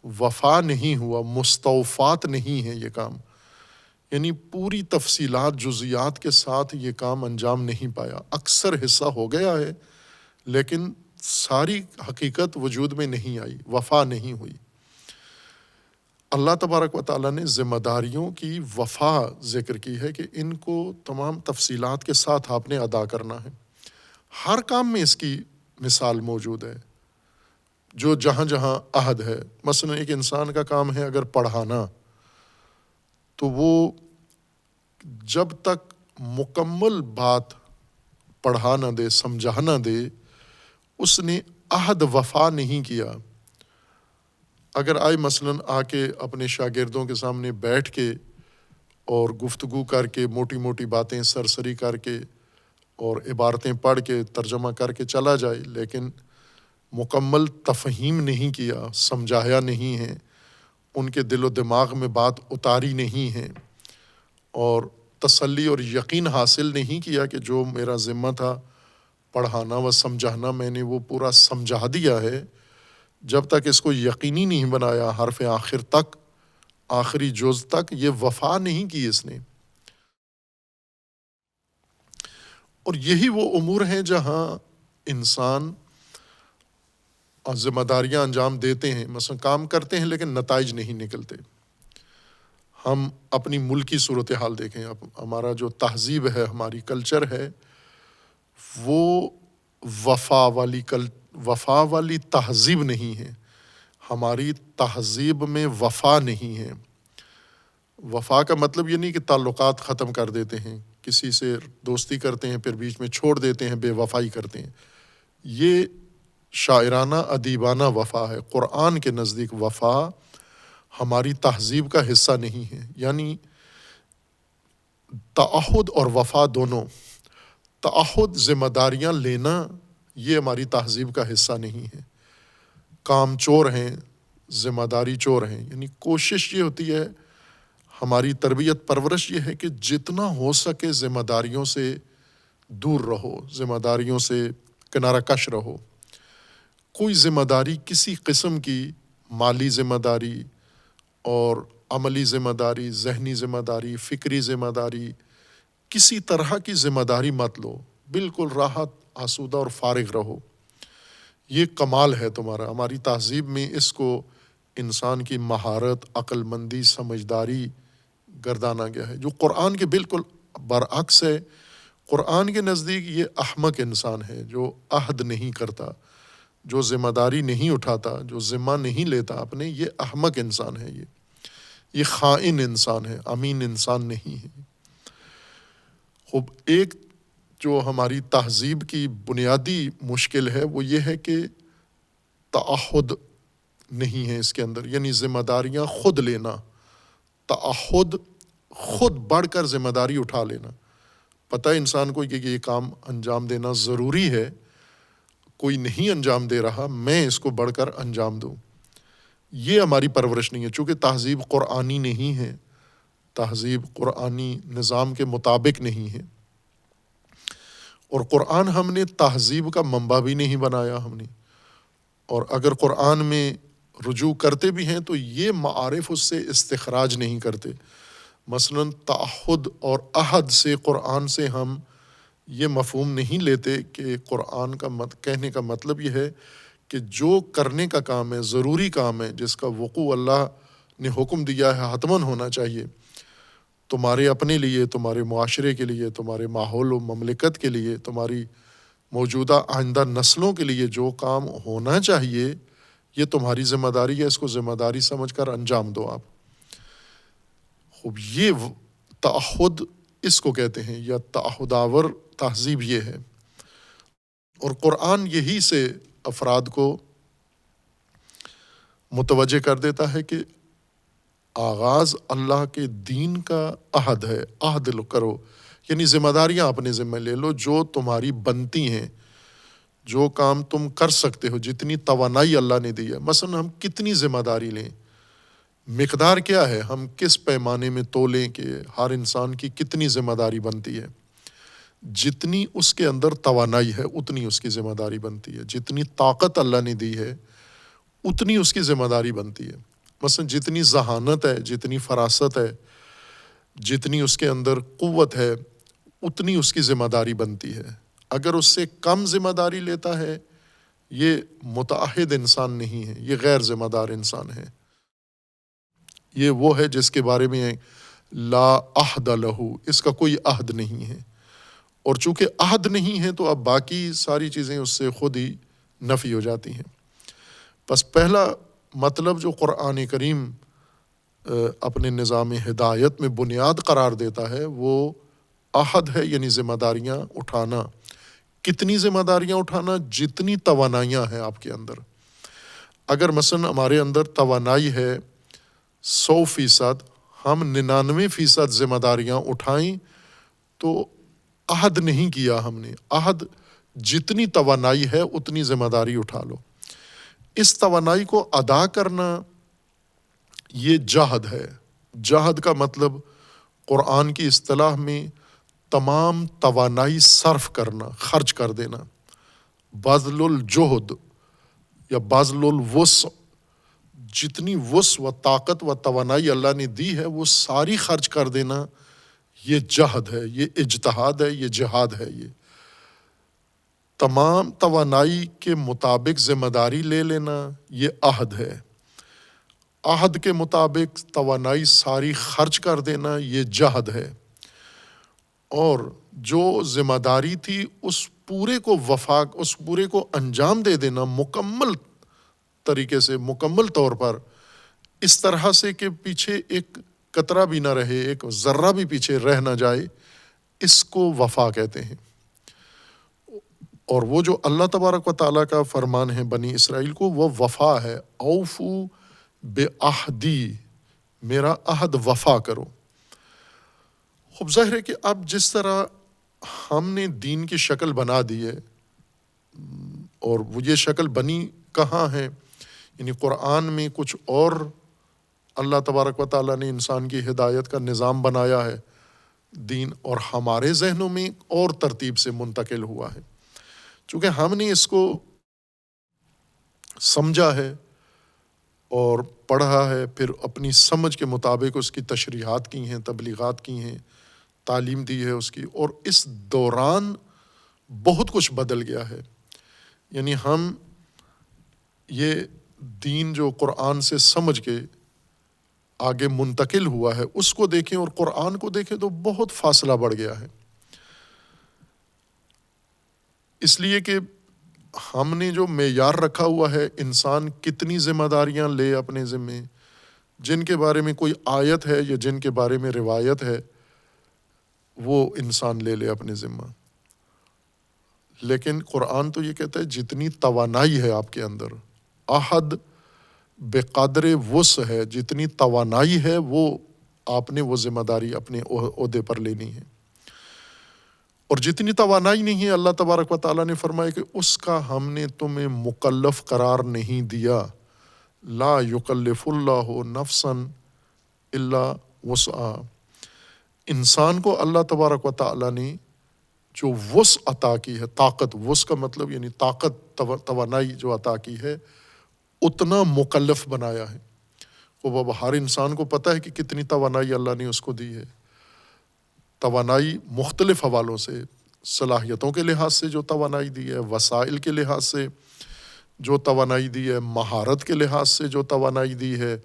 وفا نہیں ہوا، مستوفات نہیں ہے یہ کام، یعنی پوری تفصیلات، جزیات کے ساتھ یہ کام انجام نہیں پایا، اکثر حصہ ہو گیا ہے لیکن ساری حقیقت وجود میں نہیں آئی، وفا نہیں ہوئی۔ اللہ تبارک و تعالیٰ نے ذمہ داریوں کی وفا ذکر کی ہے کہ ان کو تمام تفصیلات کے ساتھ آپ نے ادا کرنا ہے۔ ہر کام میں اس کی مثال موجود ہے، جو جہاں جہاں عہد ہے۔ مثلا ایک انسان کا کام ہے اگر پڑھانا، تو وہ جب تک مکمل بات پڑھا نہ دے، سمجھا نہ دے، اس نے عہد وفا نہیں کیا۔ اگر آئے مثلاً آ کے اپنے شاگردوں کے سامنے بیٹھ کے اور گفتگو کر کے، موٹی موٹی باتیں سرسری کر کے اور عبارتیں پڑھ کے ترجمہ کر کے چلا جائے، لیکن مکمل تفہیم نہیں کیا، سمجھایا نہیں ہے، ان کے دل و دماغ میں بات اتاری نہیں ہے، اور تسلی اور یقین حاصل نہیں کیا کہ جو میرا ذمہ تھا پڑھانا و سمجھانا، میں نے وہ پورا سمجھا دیا ہے، جب تک اس کو یقینی نہیں بنایا حرف آخر تک، آخری جز تک، یہ وفا نہیں کی اس نے۔ اور یہی وہ امور ہیں جہاں انسان ذمہ داریاں انجام دیتے ہیں، مثلا کام کرتے ہیں لیکن نتائج نہیں نکلتے۔ ہم اپنی ملکی صورتحال دیکھیں، اب ہمارا جو تہذیب ہے، ہماری کلچر ہے، وہ وفا والی تہذیب نہیں ہے، ہماری تہذیب میں وفا نہیں ہے۔ وفا کا مطلب یہ نہیں کہ تعلقات ختم کر دیتے ہیں، کسی سے دوستی کرتے ہیں پھر بیچ میں چھوڑ دیتے ہیں، بے وفائی کرتے ہیں، یہ شاعرانہ ادیبانہ وفا ہے۔ قرآن کے نزدیک وفا ہماری تہذیب کا حصہ نہیں ہے، یعنی تعہد اور وفا دونوں۔ تعہد، ذمہ داریاں لینا، یہ ہماری تہذیب کا حصہ نہیں ہے۔ کام چور ہیں، ذمہ داری چور ہیں، یعنی کوشش یہ ہوتی ہے، ہماری تربیت پرورش یہ ہے کہ جتنا ہو سکے ذمہ داریوں سے دور رہو، ذمہ داریوں سے کنارہ کش رہو۔ کوئی ذمہ داری کسی قسم کی، مالی ذمہ داری اور عملی ذمہ داری، ذہنی ذمہ داری، فکری ذمہ داری، کسی طرح کی ذمہ داری مت لو، بالکل راحت، آسودہ اور فارغ رہو۔ یہ کمال ہے تمہارا۔ ہماری تہذیب میں اس کو انسان کی مہارت، عقل مندی، سمجھداری گردانا گیا ہے، جو قرآن کے بالکل برعکس ہے۔ قرآن کے نزدیک یہ احمق انسان ہے جو عہد نہیں کرتا، جو ذمہ داری نہیں اٹھاتا، جو ذمہ نہیں لیتا اپنے، یہ احمق انسان ہے، یہ خائن انسان ہے، امین انسان نہیں ہے۔ خوب، ایک جو ہماری تہذیب کی بنیادی مشکل ہے وہ یہ ہے کہ تعہد نہیں ہے اس کے اندر، یعنی ذمہ داریاں خود لینا، تعہد، خود بڑھ کر ذمہ داری اٹھا لینا۔ پتہ ہے انسان کو کہ یہ کام انجام دینا ضروری ہے، کوئی نہیں انجام دے رہا، میں اس کو بڑھ کر انجام دوں۔ یہ ہماری پرورش نہیں ہے، چونکہ تہذیب قرآنی نہیں ہے، تہذیب قرآنی نظام کے مطابق نہیں ہے، اور قرآن ہم نے تہذیب کا منبع بھی نہیں بنایا ہم نے، اور اگر قرآن میں رجوع کرتے بھی ہیں تو یہ معارف اس سے استخراج نہیں کرتے۔ مثلاً تعہد اور عہد سے، قرآن سے ہم یہ مفہوم نہیں لیتے کہ قرآن کا کہنے کا مطلب یہ ہے کہ جو کرنے کا کام ہے، ضروری کام ہے، جس کا وقوع اللہ نے حکم دیا ہے حتماً ہونا چاہیے، تمہارے اپنے لیے، تمہارے معاشرے کے لیے، تمہارے ماحول و مملکت کے لیے، تمہاری موجودہ آئندہ نسلوں کے لیے جو کام ہونا چاہیے، یہ تمہاری ذمہ داری ہے، اس کو ذمہ داری سمجھ کر انجام دو آپ۔ خوب، یہ تعہد اس کو کہتے ہیں، یا تعہد آور تہذیب یہ ہے، اور قرآن یہی سے افراد کو متوجہ کر دیتا ہے کہ آغاز اللہ کے دین کا عہد ہے، عہد کرو، یعنی ذمہ داریاں اپنے ذمہ لے لو جو تمہاری بنتی ہیں، جو کام تم کر سکتے ہو، جتنی توانائی اللہ نے دی ہے۔ مثلا ہم کتنی ذمہ داری لیں، مقدار کیا ہے، ہم کس پیمانے میں تولیں کہ ہر انسان کی کتنی ذمہ داری بنتی ہے؟ جتنی اس کے اندر توانائی ہے اتنی اس کی ذمہ داری بنتی ہے، جتنی طاقت اللہ نے دی ہے اتنی اس کی ذمہ داری بنتی ہے۔ مثلا جتنی ذہانت ہے، جتنی فراست ہے، جتنی اس کے اندر قوت ہے، اتنی اس کی ذمہ داری بنتی ہے۔ اگر اس سے کم ذمہ داری لیتا ہے، یہ متعہد انسان نہیں ہے، یہ غیر ذمہ دار انسان ہے۔ یہ وہ ہے جس کے بارے میں لا عہد لہ، اس کا کوئی عہد نہیں ہے، اور چونکہ عہد نہیں ہے تو اب باقی ساری چیزیں اس سے خود ہی نفی ہو جاتی ہیں۔ پس پہلا مطلب جو قرآن کریم اپنے نظام ہدایت میں بنیاد قرار دیتا ہے وہ عہد ہے، یعنی ذمہ داریاں اٹھانا۔ کتنی ذمہ داریاں اٹھانا؟ جتنی توانائیاں ہیں آپ کے اندر۔ اگر مثلا ہمارے اندر توانائی ہے 100%، ہم 99% ذمہ داریاں اٹھائیں تو عہد نہیں کیا ہم نے۔ عہد جتنی توانائی ہے اتنی ذمہ داری اٹھا لو۔ اس توانائی کو ادا کرنا یہ جہد ہے۔ جہد کا مطلب قرآن کی اصطلاح میں تمام توانائی صرف کرنا، خرچ کر دینا۔ بذل الجہد یا بذل الوسع، جتنی وسع و طاقت و توانائی اللہ نے دی ہے وہ ساری خرچ کر دینا، یہ جہد ہے، یہ اجتہاد ہے، یہ جہاد ہے۔ یہ تمام توانائی کے مطابق ذمہ داری لے لینا، یہ عہد ہے۔ عہد کے مطابق توانائی ساری خرچ کر دینا، یہ جہد ہے۔ اور جو ذمہ داری تھی اس پورے کو انجام دے دینا مکمل طریقے سے، مکمل طور پر، اس طرح سے کہ پیچھے ایک قطرہ بھی نہ رہے، ایک ذرہ بھی پیچھے رہ نہ جائے، اس کو وفا کہتے ہیں۔ اور وہ جو اللہ تبارک و تعالیٰ کا فرمان ہے بنی اسرائیل کو، وہ وفا ہے۔ اوفو بعہدی، میرا عہد وفا کرو۔ خوب، ظاہر ہے کہ اب جس طرح ہم نے دین کی شکل بنا دی ہے، اور وہ یہ شکل بنی کہاں ہے، یعنی قرآن میں کچھ اور اللہ تبارک و تعالیٰ نے انسان کی ہدایت کا نظام بنایا ہے دین، اور ہمارے ذہنوں میں اور ترتیب سے منتقل ہوا ہے۔ چونکہ ہم نے اس کو سمجھا ہے اور پڑھا ہے، پھر اپنی سمجھ کے مطابق اس کی تشریحات کی ہیں، تبلیغات کی ہیں، تعلیم دی ہے اس کی، اور اس دوران بہت کچھ بدل گیا ہے۔ یعنی ہم یہ دین جو قرآن سے سمجھ کے آگے منتقل ہوا ہے اس کو دیکھیں اور قرآن کو دیکھیں تو بہت فاصلہ بڑھ گیا ہے۔ اس لیے کہ ہم نے جو معیار رکھا ہوا ہے انسان کتنی ذمہ داریاں لے اپنے ذمے، جن کے بارے میں کوئی آیت ہے یا جن کے بارے میں روایت ہے وہ انسان لے لے اپنے ذمہ، لیکن قرآن تو یہ کہتا ہے جتنی توانائی ہے آپ کے اندر، احد بقدر وسع ہے، جتنی توانائی ہے وہ آپ نے وہ ذمہ داری اپنے عہدے پر لینی ہے، اور جتنی توانائی نہیں ہے اللہ تبارک و تعالیٰ نے فرمایا کہ اس کا ہم نے تمہیں مکلف قرار نہیں دیا۔ لا یکلف اللہ نفسا الا وسعہا، انسان کو اللہ تبارک و تعالیٰ نے جو وسع عطا کی ہے، طاقت، وسع کا مطلب یعنی طاقت، توانائی جو عطا کی ہے، اتنا مکلف بنایا ہے۔ وہ ہر انسان کو پتہ ہے کہ کتنی توانائی اللہ نے اس کو دی ہے۔ توانائی مختلف حوالوں سے، صلاحیتوں کے لحاظ سے جو توانائی دی ہے، وسائل کے لحاظ سے جو توانائی دی ہے، مہارت کے لحاظ سے جو توانائی دی ہے،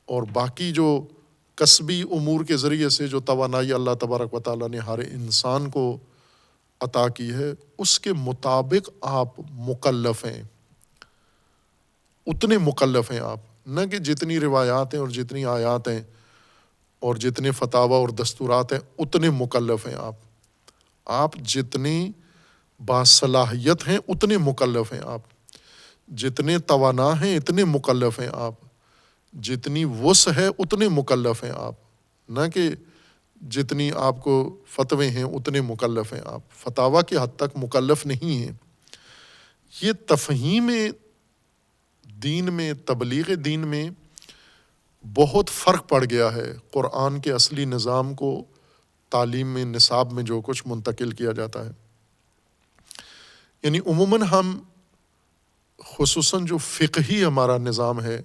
اور باقی جو کسبی امور کے ذریعے سے جو توانائی اللہ تبارک و تعالیٰ نے ہر انسان کو عطا کی ہے، اس کے مطابق آپ مکلف ہیں، اتنے مکلف ہیں آپ، نہ کہ جتنی روایات ہیں اور جتنی آیات ہیں اور جتنے فتاوی اور دستورات ہیں اتنے مکلف ہیں آپ جتنے باصلاحیت ہیں اتنے مکلف ہیں آپ، جتنے توانا ہیں اتنے مکلف ہیں آپ، جتنی وسع ہے اتنے مکلف ہیں آپ، نہ کہ جتنی آپ کو فتوے ہیں اتنے مکلف ہیں آپ، فتاوی کی حد تک مکلف نہیں ہیں۔ یہ تفہیم دین میں، تبلیغ دین میں بہت فرق پڑ گیا ہے قرآن کے اصلی نظام کو تعلیم میں، نصاب میں جو کچھ منتقل کیا جاتا ہے۔ یعنی عموماً ہم خصوصاً جو فقہی ہمارا نظام ہے،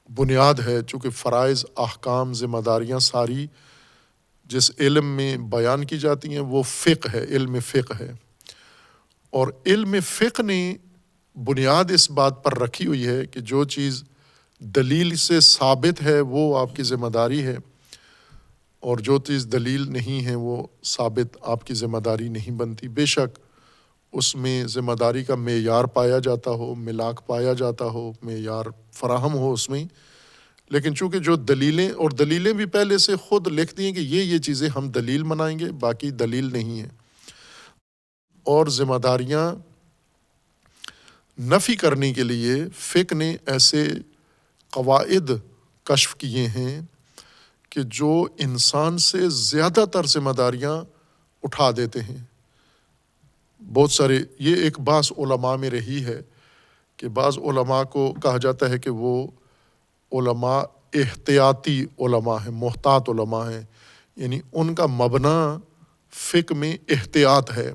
بنیاد ہے، چونکہ فرائض، احکام، ذمہ داریاں ساری جس علم میں بیان کی جاتی ہیں وہ فقہ ہے، علم فقہ ہے، اور علم فقہ نے بنیاد اس بات پر رکھی ہوئی ہے کہ جو چیز دلیل سے ثابت ہے وہ آپ کی ذمہ داری ہے، اور جو چیز دلیل نہیں ہے وہ ثابت آپ کی ذمہ داری نہیں بنتی۔ بے شک اس میں ذمہ داری کا معیار پایا جاتا ہو، ملاک پایا جاتا ہو، معیار فراہم ہو اس میں، لیکن چونکہ جو دلیلیں، اور دلیلیں بھی پہلے سے خود لکھ دی ہیں کہ یہ چیزیں ہم دلیل منائیں گے، باقی دلیل نہیں ہے، اور ذمہ داریاں نفی کرنے کے لیے فقہ نے ایسے قواعد کشف کیے ہیں کہ جو انسان سے زیادہ تر ذمہ داریاں اٹھا دیتے ہیں۔ بہت سارے، یہ ایک بعض علماء میں رہی ہے کہ بعض علماء کو کہا جاتا ہے کہ وہ علماء احتیاطی علماء ہیں، محتاط علماء ہیں، یعنی ان کا مبنی فقہ میں احتیاط ہے،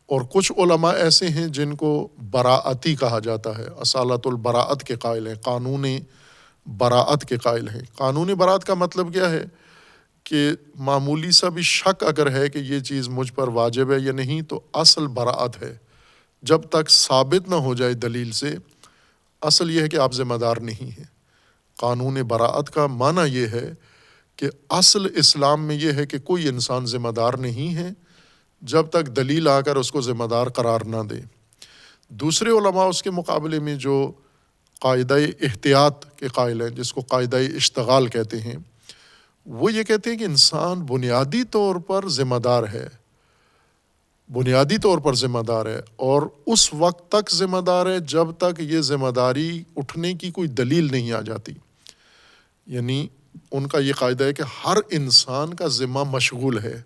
اور کچھ علماء ایسے ہیں جن کو براعتی کہا جاتا ہے، اصالت البراعت کے قائل ہیں، قانون براعت کے قائل ہیں۔ قانون براعت کا مطلب کیا ہے کہ معمولی سا بھی شک اگر ہے کہ یہ چیز مجھ پر واجب ہے یا نہیں تو اصل براعت ہے، جب تک ثابت نہ ہو جائے دلیل سے، اصل یہ ہے کہ آپ ذمہ دار نہیں ہیں۔ قانون براعت کا معنی یہ ہے کہ اصل اسلام میں یہ ہے کہ کوئی انسان ذمہ دار نہیں ہے جب تک دلیل آ کر اس کو ذمہ دار قرار نہ دے۔ دوسرے علماء اس کے مقابلے میں جو قاعدہ احتیاط کے قائل ہیں، جس کو قاعدہ اشتغال کہتے ہیں، وہ یہ کہتے ہیں کہ انسان بنیادی طور پر ذمہ دار ہے، بنیادی طور پر ذمہ دار ہے، اور اس وقت تک ذمہ دار ہے جب تک یہ ذمہ داری اٹھنے کی کوئی دلیل نہیں آ جاتی۔ یعنی ان کا یہ قاعدہ ہے کہ ہر انسان کا ذمہ مشغول ہے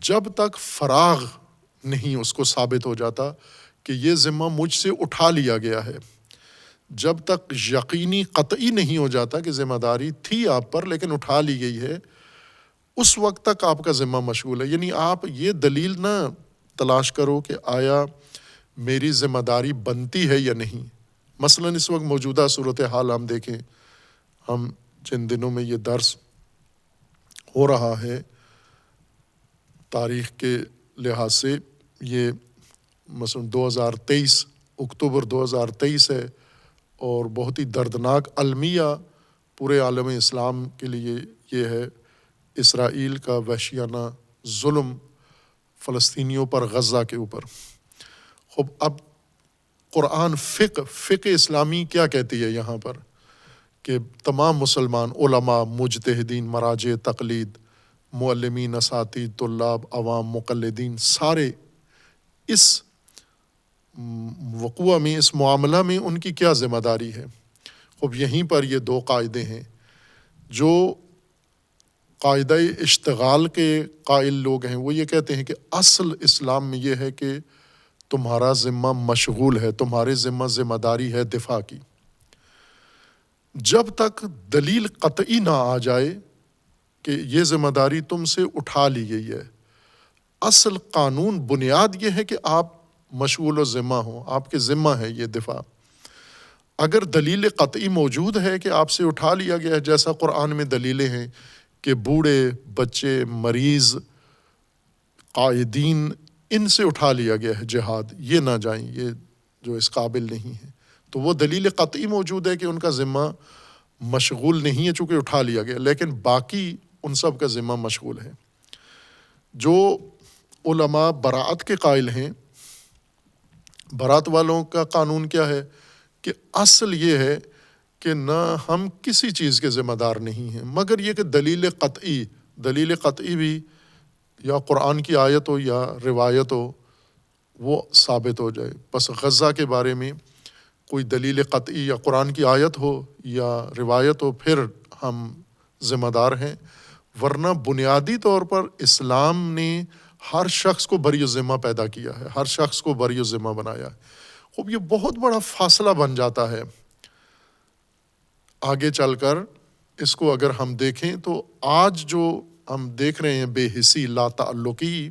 جب تک فراغ نہیں اس کو ثابت ہو جاتا کہ یہ ذمہ مجھ سے اٹھا لیا گیا ہے، جب تک یقینی قطعی نہیں ہو جاتا کہ ذمہ داری تھی آپ پر لیکن اٹھا لی گئی ہے، اس وقت تک آپ کا ذمہ مشغول ہے۔ یعنی آپ یہ دلیل نہ تلاش کرو کہ آیا میری ذمہ داری بنتی ہے یا نہیں، مثلاً اس وقت موجودہ صورتحال ہم دیکھیں، ہم جن دنوں میں یہ درس ہو رہا ہے تاریخ کے لحاظ سے، یہ مثلاً 2023 اکتوبر 2023 ہے، اور بہت ہی دردناک المیہ پورے عالم اسلام کے لیے یہ ہے اسرائیل کا وحشیانہ ظلم فلسطینیوں پر، غزہ کے اوپر۔ اب قرآن فقہ اسلامی کیا کہتی ہے یہاں پر، کہ تمام مسلمان علماء، مجتہدین، مراجع تقلید، معلمین، اساتید، طلاب، عوام، مقلدین، سارے اس وقوع میں، اس معاملہ میں ان کی کیا ذمہ داری ہے۔ یہیں پر یہ دو قاعدے ہیں۔ جو قاعدہ اشتغال کے قائل لوگ ہیں وہ یہ کہتے ہیں کہ اصل اسلام میں یہ ہے کہ تمہارا ذمہ مشغول ہے، تمہارے ذمہ داری ہے دفاع کی۔ جب تک دلیل قطعی نہ آ جائے کہ یہ ذمہ داری تم سے اٹھا لی گئی ہے، اصل قانون بنیاد یہ ہے کہ آپ مشغول و ذمہ ہوں، آپ کے ذمہ ہے یہ دفاع۔ اگر دلیل قطعی موجود ہے کہ آپ سے اٹھا لیا گیا ہے، جیسا قرآن میں دلیلیں ہیں کہ بوڑھے، بچے، مریض، قائدین، ان سے اٹھا لیا گیا ہے جہاد، یہ نہ جائیں، یہ جو اس قابل نہیں ہے، تو وہ دلیل قطعی موجود ہے کہ ان کا ذمہ مشغول نہیں ہے چونکہ اٹھا لیا گیا، لیکن باقی ان سب کا ذمہ مشغول ہے۔ جو علماء برات کے قائل ہیں، برات والوں کا قانون کیا ہے کہ اصل یہ ہے کہ نہ ہم کسی چیز کے ذمہ دار نہیں ہیں مگر یہ کہ دلیل قطعی بھی یا قرآن کی آیت ہو یا روایت ہو وہ ثابت ہو جائے۔ بس غزہ کے بارے میں کوئی دلیل قطعی یا قرآن کی آیت ہو یا روایت ہو پھر ہم ذمہ دار ہیں، ورنہ بنیادی طور پر اسلام نے ہر شخص کو بری ذمہ پیدا کیا ہے، ہر شخص کو بری ذمہ بنایا ہے۔ یہ بہت بڑا فاصلہ بن جاتا ہے آگے چل کر۔ اس کو اگر ہم دیکھیں تو آج جو ہم دیکھ رہے ہیں بے حسی، لا تعلقی،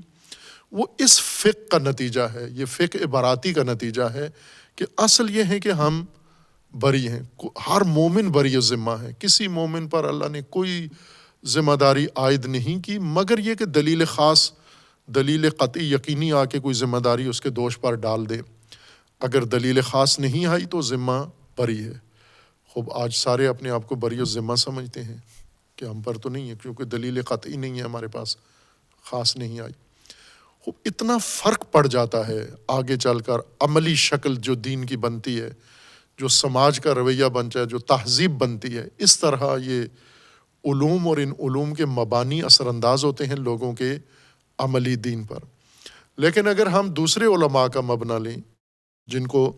وہ اس فقہ کا نتیجہ ہے، یہ فقہ براتی کا نتیجہ ہے کہ اصل یہ ہے کہ ہم بری ہیں، ہر مومن بری ذمہ ہے، کسی مومن پر اللہ نے کوئی ذمہ داری عائد نہیں کی مگر یہ کہ دلیل خاص، دلیل قطعی یقینی آ کے کوئی ذمہ داری اس کے دوش پر ڈال دے۔ اگر دلیل خاص نہیں آئی تو ذمہ بری ہے۔ آج سارے اپنے آپ کو بری ذمہ سمجھتے ہیں کہ ہم پر تو نہیں ہے کیونکہ دلیل قطعی نہیں ہے ہمارے پاس، خاص نہیں آئی۔ اتنا فرق پڑ جاتا ہے آگے چل کر، عملی شکل جو دین کی بنتی ہے، جو سماج کا رویہ بنتا ہے، جو تہذیب بنتی ہے، اس طرح یہ علوم اور ان علوم کے مبانی اثر انداز ہوتے ہیں لوگوں کے عملی دین پر۔ لیکن اگر ہم دوسرے علماء کا مبنی لیں جن کو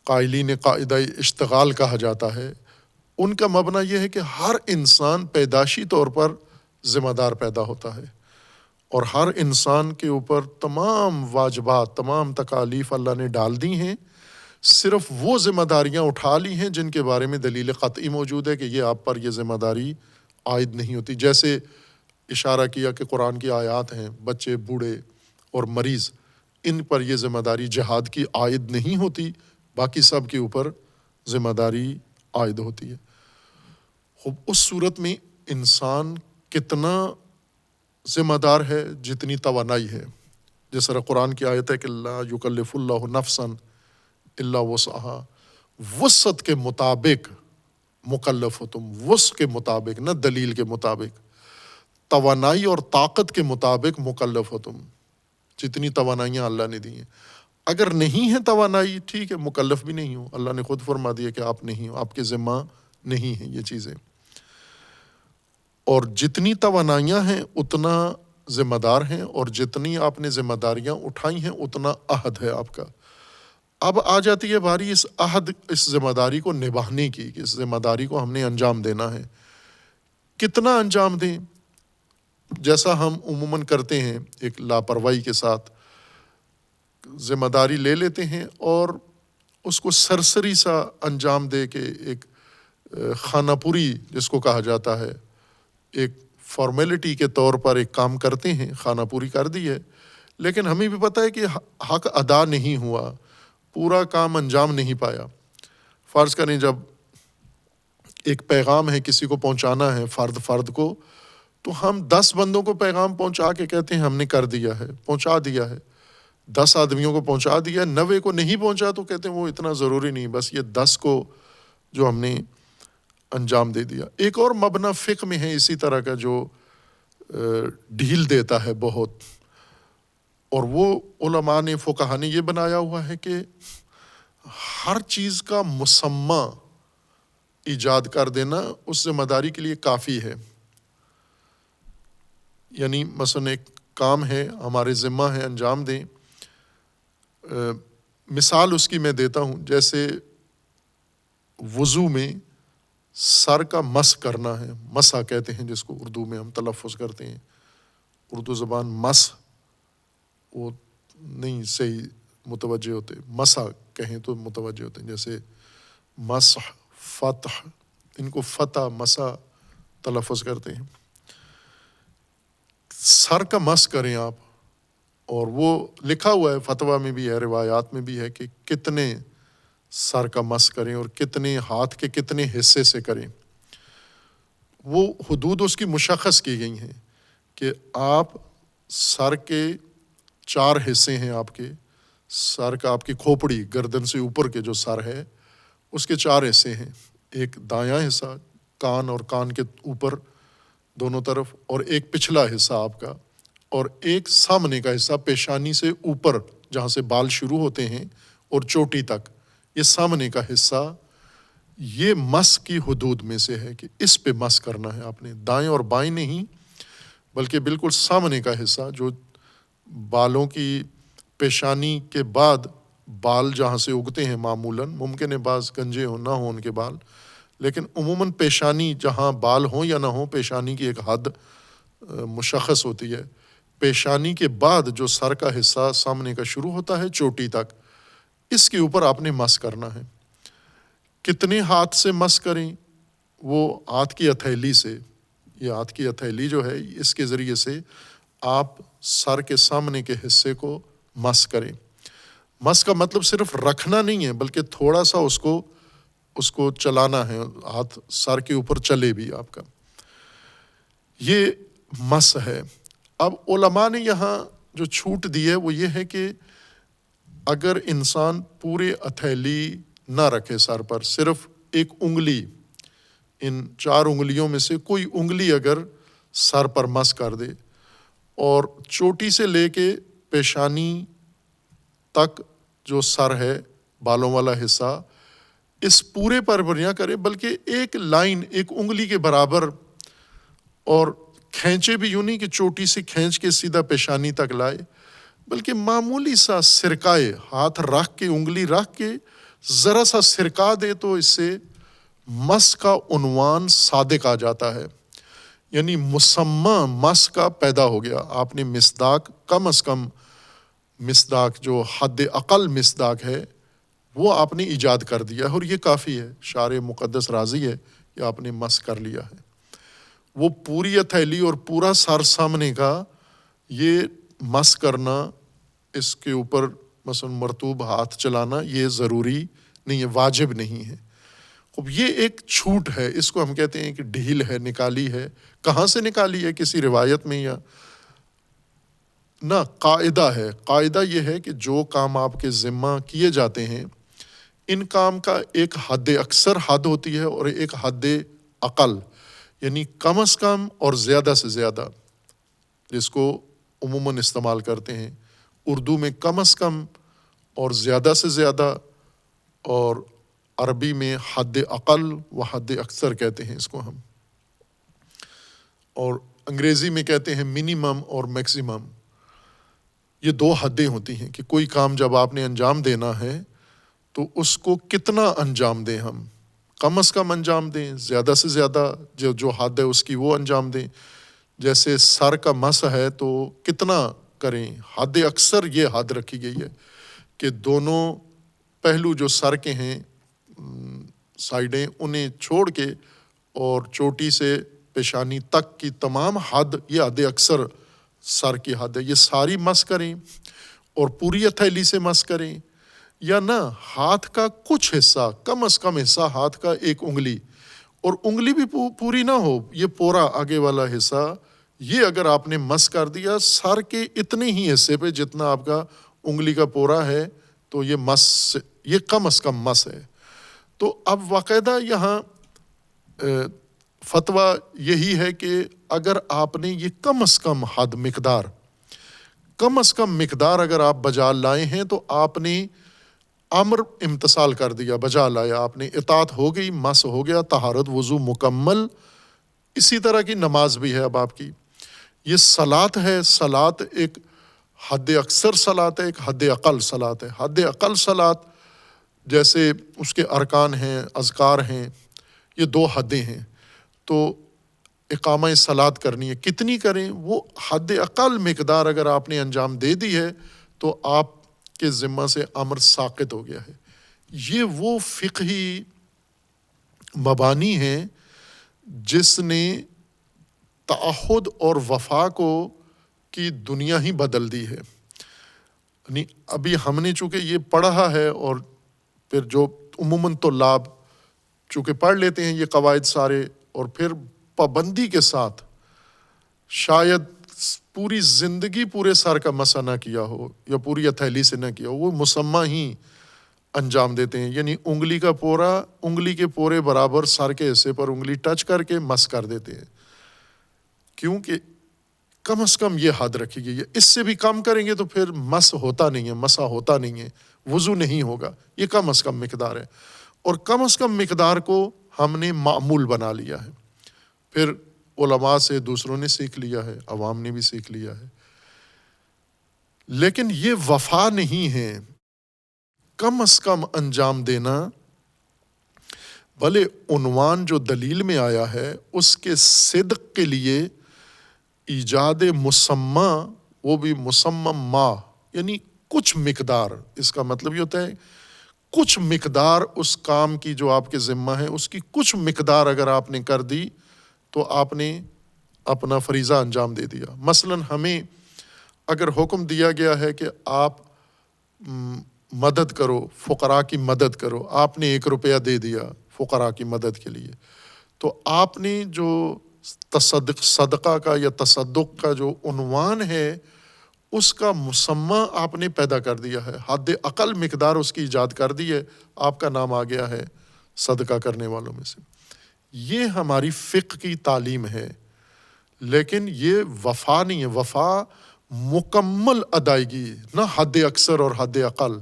قائلین قاعدہ اشتغال کہا جاتا ہے، ان کا مبنی یہ ہے کہ ہر انسان پیدائشی طور پر ذمہ دار پیدا ہوتا ہے اور ہر انسان کے اوپر تمام واجبات، تمام تکالیف اللہ نے ڈال دی ہیں، صرف وہ ذمہ داریاں اٹھا لی ہیں جن کے بارے میں دلیل قطعی موجود ہے کہ یہ آپ پر یہ ذمہ داری عائد نہیں ہوتی۔ جیسے اشارہ کیا کہ قرآن کی آیات ہیں، بچے، بوڑھے اور مریض، ان پر یہ ذمہ داری جہاد کی عائد نہیں ہوتی، باقی سب کے اوپر ذمہ داری عائد ہوتی ہے۔ اس صورت میں انسان کتنا ذمہ دار ہے جتنی توانائی ہے۔ جس طرح قرآن کی آیت ہے کہ لا یکلف اللہ نفسا الا وسعها، وسعت کے مطابق مکلف ہو تم، وسع کے مطابق، نہ دلیل کے مطابق، توانائی اور طاقت کے مطابق مکلف ہو تم، جتنی توانائیاں اللہ نے دی ہیں۔ اگر نہیں ہے توانائی، ٹھیک ہے، مکلف بھی نہیں ہو، اللہ نے خود فرما دیا کہ آپ نہیں ہو، آپ کے ذمہ نہیں ہیں یہ چیزیں۔ اور جتنی توانائیاں ہیں اتنا ذمہ دار ہیں، اور جتنی آپ نے ذمہ داریاں اٹھائی ہیں اتنا عہد ہے آپ کا۔ اب آ جاتی ہے باری اس عہد، اس ذمہ داری کو نبھانے کی، کہ اس ذمہ داری کو ہم نے انجام دینا ہے۔ کتنا انجام دیں؟ جیسا ہم عموماً کرتے ہیں، ایک لاپرواہی کے ساتھ ذمہ داری لے لیتے ہیں اور اس کو سرسری سا انجام دے کے ایک خانہ پوری جس کو کہا جاتا ہے، ایک فارمیلٹی کے طور پر ایک کام کرتے ہیں، خانہ پوری کر دی ہے، لیکن ہمیں بھی پتہ ہے کہ حق ادا نہیں ہوا، پورا کام انجام نہیں پایا. فرض کریں جب ایک پیغام ہے کسی کو پہنچانا ہے فرد کو، تو ہم 10 بندوں کو پیغام پہنچا کے کہتے ہیں ہم نے کر دیا ہے، پہنچا دیا ہے. 10 آدمیوں کو پہنچا دیا، 90 کو نہیں پہنچا تو کہتے ہیں وہ اتنا ضروری نہیں، بس یہ 10 کو جو ہم نے انجام دے دیا. ایک اور مبنی فقہ میں ہے اسی طرح کا جو ڈھیل دیتا ہے بہت، اور وہ علماء نے فقہا نے یہ بنایا ہوا ہے کہ ہر چیز کا مسمى ایجاد کر دینا اس ذمہ داری کے لیے کافی ہے. یعنی مثلا ایک کام ہے ہمارے ذمہ ہے انجام دیں. مثال اس کی میں دیتا ہوں، جیسے وضو میں سر کا مس کرنا ہے، مسا کہتے ہیں جس کو اردو میں ہم تلفظ کرتے ہیں. اردو زبان مس وہ نہیں صحیح متوجہ ہوتے، مسا کہیں تو متوجہ ہوتے ہیں، جیسے مسح، فتح، ان کو فتح مسا تلفظ کرتے ہیں. سر کا مس کریں آپ، اور وہ لکھا ہوا ہے فتویٰ میں بھی ہے، روایات میں بھی ہے کہ کتنے سر کا مس کریں اور کتنے ہاتھ کے کتنے حصے سے کریں. وہ حدود اس کی مشخص کی گئی ہیں کہ آپ سر کے 4 حصے ہیں، آپ کے سر کا، آپ کی کھوپڑی گردن سے اوپر کے جو سر ہے اس کے 4 حصے ہیں. ایک دایاں حصہ کان اور کان کے اوپر دونوں طرف، اور ایک پچھلا حصہ آپ کا، اور ایک سامنے کا حصہ پیشانی سے اوپر جہاں سے بال شروع ہوتے ہیں اور چوٹی تک، یہ سامنے کا حصہ. یہ مس کی حدود میں سے ہے کہ اس پہ مس کرنا ہے آپ نے، دائیں اور بائیں نہیں، بلکہ بالکل سامنے کا حصہ جو بالوں کی پیشانی کے بعد بال جہاں سے اگتے ہیں معمولاً، ممکن ہے بعض گنجے ہوں نہ ہوں ان کے بال، لیکن عموماً پیشانی جہاں بال ہوں یا نہ ہوں، پیشانی کی ایک حد مشخص ہوتی ہے. پیشانی کے بعد جو سر کا حصہ سامنے کا شروع ہوتا ہے چوٹی تک، اس کے اوپر آپ نے مس کرنا ہے. کتنے ہاتھ سے مس کریں؟ وہ ہاتھ کی ہتھیلی سے، یہ ہاتھ کی ہتھیلی جو ہے اس کے ذریعے سے آپ سر کے سامنے کے حصے کو مس کریں. مس کا مطلب صرف رکھنا نہیں ہے، بلکہ تھوڑا سا اس کو چلانا ہے، ہاتھ سر کے اوپر چلے بھی آپ کا، یہ مس ہے. اب علماء نے یہاں جو چھوٹ دی ہے وہ یہ ہے کہ اگر انسان پورے ہتھیلی نہ رکھے سر پر، صرف ایک انگلی، ان 4 انگلیوں میں سے کوئی انگلی اگر سر پر مس کر دے، اور چوٹی سے لے کے پیشانی تک جو سر ہے بالوں والا حصہ، اس پورے پر نہ کرے بلکہ ایک لائن، ایک انگلی کے برابر، اور کھینچے بھی یوں نہیں کہ چوٹی سے کھینچ کے سیدھا پیشانی تک لائے، بلکہ معمولی سا سرکائے، ہاتھ رکھ کے انگلی رکھ کے ذرا سا سرکا دے تو اس سے مس کا عنوان صادق آ جاتا ہے. یعنی مسمى مس کا پیدا ہو گیا. آپ نے مصداق، کم از کم مصداق جو حد اقل مصداق ہے وہ آپ نے ایجاد کر دیا ہے، اور یہ کافی ہے. شارح مقدس راضی ہے کہ آپ نے مس کر لیا ہے. وہ پوری ہتھیلی اور پورا سر سامنے کا یہ مس کرنا، اس کے اوپر مثلا مرطوب ہاتھ چلانا، یہ ضروری نہیں ہے، واجب نہیں ہے. اب یہ ایک چھوٹ ہے، اس کو ہم کہتے ہیں کہ ڈھیل ہے، نکالی ہے. کہاں سے نکالی ہے؟ کسی روایت میں یا نہ، قاعدہ ہے. قاعدہ یہ ہے کہ جو کام آپ کے ذمہ کیے جاتے ہیں، ان کام کا ایک حد اکثر حد ہوتی ہے اور ایک حد اقل، یعنی کم از کم اور زیادہ سے زیادہ، جس کو عموماً استعمال کرتے ہیں اردو میں کم از کم اور زیادہ سے زیادہ، اور عربی میں حد اقل و حد اکثر کہتے ہیں اس کو ہم، اور انگریزی میں کہتے ہیں منیمم اور میکسیمم. یہ 2 حدیں ہوتی ہیں کہ کوئی کام جب آپ نے انجام دینا ہے تو اس کو کتنا انجام دیں، ہم کم از کم انجام دیں، زیادہ سے زیادہ جو حد ہے اس کی وہ انجام دیں. جیسے سر کا مس ہے تو کتنا کریں، حد اکثر یہ حد رکھی گئی ہے کہ دونوں پہلو جو سر کے ہیں سائیڈیں، انہیں چھوڑ کے اور چوٹی سے پیشانی تک کی تمام حد، یہ حد اکثر سر کی حد ہے، یہ ساری مس کریں اور پوری ہتھیلی سے مس کریں، یا نہ ہاتھ کا کچھ حصہ، کم از کم حصہ ہاتھ کا ایک انگلی، اور انگلی بھی پوری نہ ہو، یہ پورا آگے والا حصہ، یہ اگر آپ نے مس کر دیا سر کے اتنے ہی حصے پہ جتنا آپ کا انگلی کا پورا ہے، تو یہ کم از کم مس ہے۔ تو اب باقاعدہ یہاں فتویٰ یہی ہے کہ اگر آپ نے یہ کم از کم حد مقدار اگر آپ بجا لائے ہیں تو آپ نے امر امتثال کر دیا، بجا لایا، آپ نے اطاعت ہو گئی، مس ہو گیا، طہارت وضو مکمل۔ اسی طرح کی نماز بھی ہے اب آپ کی، یہ صلاۃ ہے، صلاۃ ایک حد اکثر صلاۃ ہے، ایک حد اقل صلاۃ ہے۔ حد اقل صلاۃ جیسے اس کے ارکان ہیں، اذکار ہیں، یہ 2 حدیں ہیں۔ تو اقامہ صلاۃ کرنی ہے، کتنی کریں؟ وہ حد اقل مقدار اگر آپ نے انجام دے دی ہے تو آپ کے ذمہ سے امر ساقط ہو گیا ہے۔ یہ وہ فقہی مبانی ہیں جس نے تعہد اور وفا کی دنیا ہی بدل دی ہے۔ یعنی ابھی ہم نے چونکہ یہ پڑھا ہے، اور پھر جو عموماً طلاب چونکہ پڑھ لیتے ہیں یہ قواعد سارے، اور پھر پابندی کے ساتھ شاید پوری زندگی پورے سر کا مسا نہ کیا ہو یا پوری ہتھیلی سے نہ کیا ہو، وہ مسمہ ہی انجام دیتے ہیں، یعنی انگلی کے پورے برابر سر کے حصے پر انگلی ٹچ کر کے مس کر دیتے ہیں، کیونکہ کم از کم یہ حد رکھی گئی ہے۔ اس سے بھی کم کریں گے تو پھر مسا ہوتا نہیں ہے، وضو نہیں ہوگا۔ یہ کم از کم مقدار ہے، اور کم از کم مقدار کو ہم نے معمول بنا لیا ہے، پھر علماء سے دوسروں نے سیکھ لیا ہے، عوام نے بھی سیکھ لیا ہے۔ لیکن یہ وفا نہیں ہے، کم از کم انجام دینا، بھلے عنوان جو دلیل میں آیا ہے اس کے صدق کے لیے ایجاد مسمہ، وہ بھی مسمم ما، یعنی کچھ مقدار، اس کا مطلب یہ ہوتا ہے کچھ مقدار اس کام کی جو آپ کے ذمہ ہے، اس کی کچھ مقدار اگر آپ نے کر دی تو آپ نے اپنا فریضہ انجام دے دیا۔ مثلاً ہمیں اگر حکم دیا گیا ہے کہ آپ مدد کرو، فقراء کی مدد کرو، آپ نے 1 روپیہ دے دیا فقراء کی مدد کے لیے، تو آپ نے جو صدقہ کا یا تصدق کا جو عنوان ہے اس کا مسمہ آپ نے پیدا کر دیا ہے، حد اقل مقدار اس کی ایجاد کر دی ہے، آپ کا نام آ گیا ہے صدقہ کرنے والوں میں سے۔ یہ ہماری فقہ کی تعلیم ہے، لیکن یہ وفا نہیں ہے۔ وفا مکمل ادائیگی، نہ حد اکثر اور حد اقل۔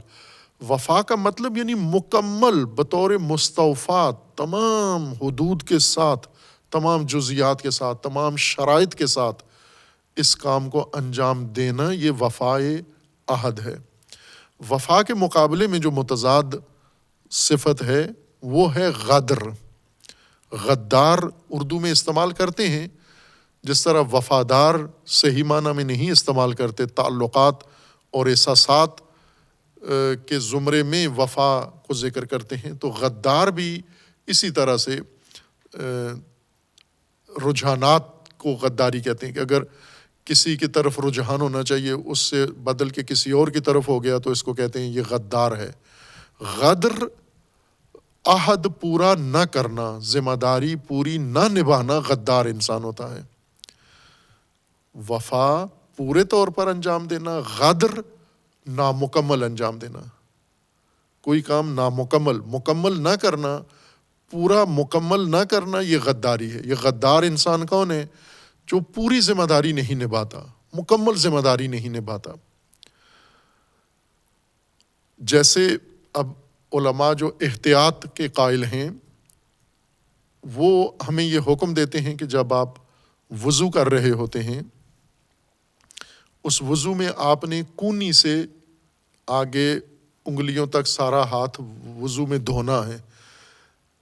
وفا کا مطلب یعنی مکمل بطور مستوفات، تمام حدود کے ساتھ، تمام جزیات کے ساتھ، تمام شرائط کے ساتھ اس کام کو انجام دینا، یہ وفائے عہد ہے۔ وفا کے مقابلے میں جو متضاد صفت ہے وہ ہے غدر۔ غدار اردو میں استعمال کرتے ہیں، جس طرح وفادار صحیح معنی میں نہیں استعمال کرتے، تعلقات اور احساسات کے زمرے میں وفا کو ذکر کرتے ہیں، تو غدار بھی اسی طرح سے رجحانات کو غداری کہتے ہیں، کہ اگر کسی کی طرف رجحان ہونا چاہیے اس سے بدل کے کسی اور کی طرف ہو گیا تو اس کو کہتے ہیں یہ غدار ہے۔ غدر عہد پورا نہ کرنا، ذمہ داری پوری نہ نبھانا، غدار انسان ہوتا ہے۔ وفا پورے طور پر انجام دینا، غدر نامکمل انجام دینا، کوئی کام مکمل نہ کرنا، پورا مکمل نہ کرنا، یہ غداری ہے۔ یہ غدار انسان کون ہے؟ جو پوری ذمہ داری نہیں نبھاتا، مکمل ذمہ داری نہیں نبھاتا۔ جیسے اب علماء جو احتیاط کے قائل ہیں وہ ہمیں یہ حکم دیتے ہیں کہ جب آپ وضو کر رہے ہوتے ہیں، اس وضو میں آپ نے کونی سے آگے انگلیوں تک سارا ہاتھ وضو میں دھونا ہے۔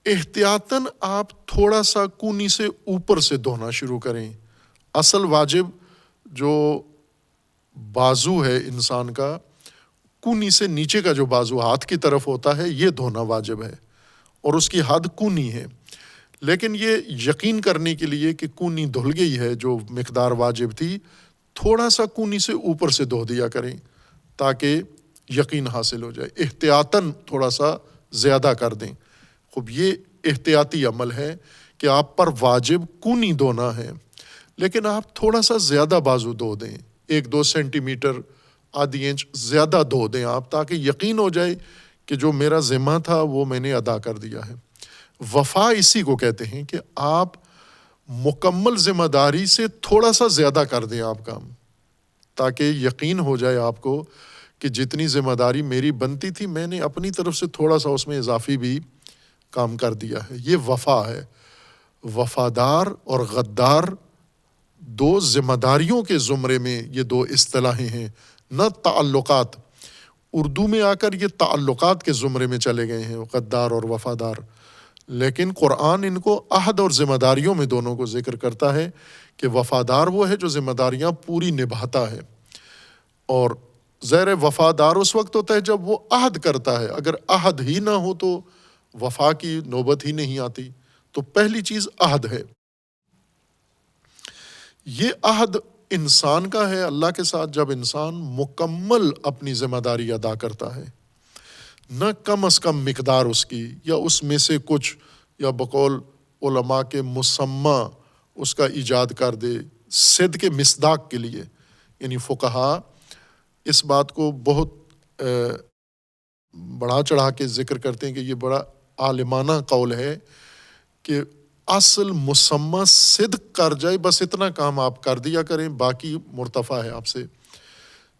احتیاطاً آپ تھوڑا سا کونی سے اوپر سے دھونا شروع کریں۔ اصل واجب جو بازو ہے انسان کا، کونی سے نیچے کا جو بازو ہاتھ کی طرف ہوتا ہے، یہ دھونا واجب ہے، اور اس کی حد کونی ہے۔ لیکن یہ یقین کرنے کے لیے کہ کونی دھل گئی ہے جو مقدار واجب تھی، تھوڑا سا کونی سے اوپر سے دھو دیا کریں، تاکہ یقین حاصل ہو جائے، احتیاطاً تھوڑا سا زیادہ کر دیں۔ خوب یہ احتیاطی عمل ہے کہ آپ پر واجب کونی دھونا ہے، لیکن آپ تھوڑا سا زیادہ بازو دھو دیں، 1-2 سینٹی میٹر، آدھی انچ زیادہ دھو دیں آپ، تاکہ یقین ہو جائے کہ جو میرا ذمہ تھا وہ میں نے ادا کر دیا ہے۔ وفا اسی کو کہتے ہیں کہ آپ مکمل ذمہ داری سے تھوڑا سا زیادہ کر دیں آپ کام، تاکہ یقین ہو جائے آپ کو کہ جتنی ذمہ داری میری بنتی تھی میں نے اپنی طرف سے تھوڑا سا اس میں اضافی بھی کام کر دیا ہے۔ یہ وفا ہے۔ وفادار اور غدار دو ذمہ داریوں کے زمرے میں یہ دو اصطلاحیں ہیں، نہ تعلقات۔ اردو میں آ کر یہ تعلقات کے زمرے میں چلے گئے ہیں، غدار اور وفادار، لیکن قرآن ان کو عہد اور ذمہ داریوں میں دونوں کو ذکر کرتا ہے کہ وفادار وہ ہے جو ذمہ داریاں پوری نبھاتا ہے، اور زیر وفادار اس وقت ہوتا ہے جب وہ عہد کرتا ہے۔ اگر عہد ہی نہ ہو تو وفا کی نوبت ہی نہیں آتی۔ تو پہلی چیز عہد ہے۔ یہ عہد انسان کا ہے اللہ کے ساتھ جب انسان مکمل اپنی ذمہ داری ادا کرتا ہے، نہ کم از کم مقدار اس کی، یا اس میں سے کچھ، یا بقول علماء کے مسمى اس کا ایجاد کر دے صدق مصداق کے لیے۔ یعنی فقہا اس بات کو بہت بڑھا چڑھا کے ذکر کرتے ہیں کہ یہ بڑا عالمانہ قول ہے کہ اصل مسمى صدق کر جائے، بس اتنا کام آپ کر دیا کریں، باقی مرتفع ہے آپ سے۔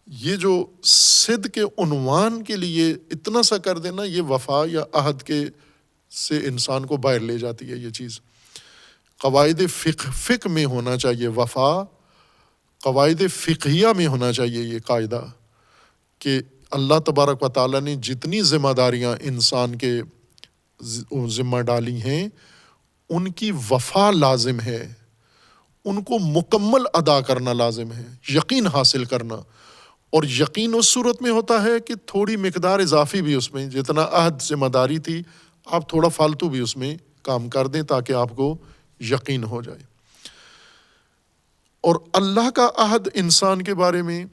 یہ جو صدق کے عنوان کے لیے اتنا سا کر دینا، یہ وفا یا عہد کے سے انسان کو باہر لے جاتی ہے۔ یہ چیز قواعد فقہ میں ہونا چاہیے، وفا قواعد فقہیہ میں ہونا چاہیے یہ قاعدہ کہ اللہ تبارک و تعالیٰ نے جتنی ذمہ داریاں انسان کے ذمہ ڈالی ہیں ان کی وفا لازم ہے، ان کو مکمل ادا کرنا لازم ہے، یقین حاصل کرنا۔ اور یقین اس صورت میں ہوتا ہے کہ تھوڑی مقدار اضافی بھی اس میں، جتنا عہد ذمہ داری تھی آپ تھوڑا فالتو بھی اس میں کام کر دیں تاکہ آپ کو یقین ہو جائے۔ اور اللہ کا عہد انسان کے بارے میں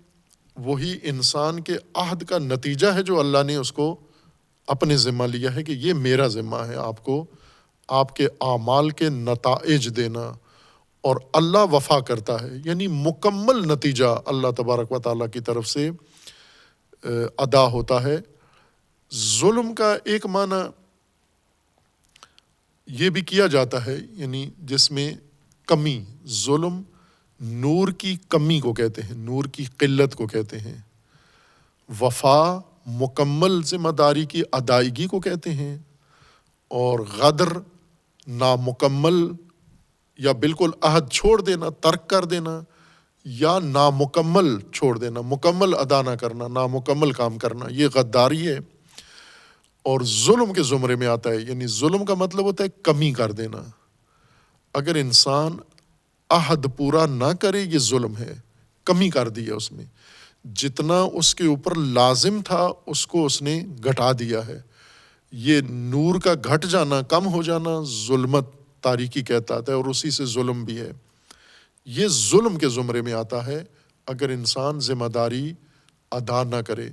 وہی انسان کے عہد کا نتیجہ ہے جو اللہ نے اس کو اپنے ذمہ لیا ہے کہ یہ میرا ذمہ ہے آپ کو آپ کے اعمال کے نتائج دینا، اور اللہ وفا کرتا ہے، یعنی مکمل نتیجہ اللہ تبارک و تعالیٰ کی طرف سے ادا ہوتا ہے۔ ظلم کا ایک معنی یہ بھی کیا جاتا ہے، یعنی جس میں کمی، ظلم نور کی کمی کو کہتے ہیں، نور کی قلت کو کہتے ہیں۔ وفا مکمل ذمہ داری کی ادائیگی کو کہتے ہیں، اور غدر نامکمل یا بالکل عہد چھوڑ دینا، ترک کر دینا، یا نامکمل چھوڑ دینا، مکمل ادا نہ کرنا، نامکمل کام کرنا، یہ غداری ہے۔ اور ظلم کے زمرے میں آتا ہے، یعنی ظلم کا مطلب ہوتا ہے کمی کر دینا۔ اگر انسان عہد پورا نہ کرے یہ ظلم ہے، کمی کر دی ہے اس میں، جتنا اس کے اوپر لازم تھا اس کو اس نے گھٹا دیا ہے۔ یہ نور کا گھٹ جانا، کم ہو جانا ظلمت تاریکی کہتا ہے، اور اسی سے ظلم بھی ہے۔ یہ ظلم کے زمرے میں آتا ہے اگر انسان ذمہ داری ادا نہ کرے۔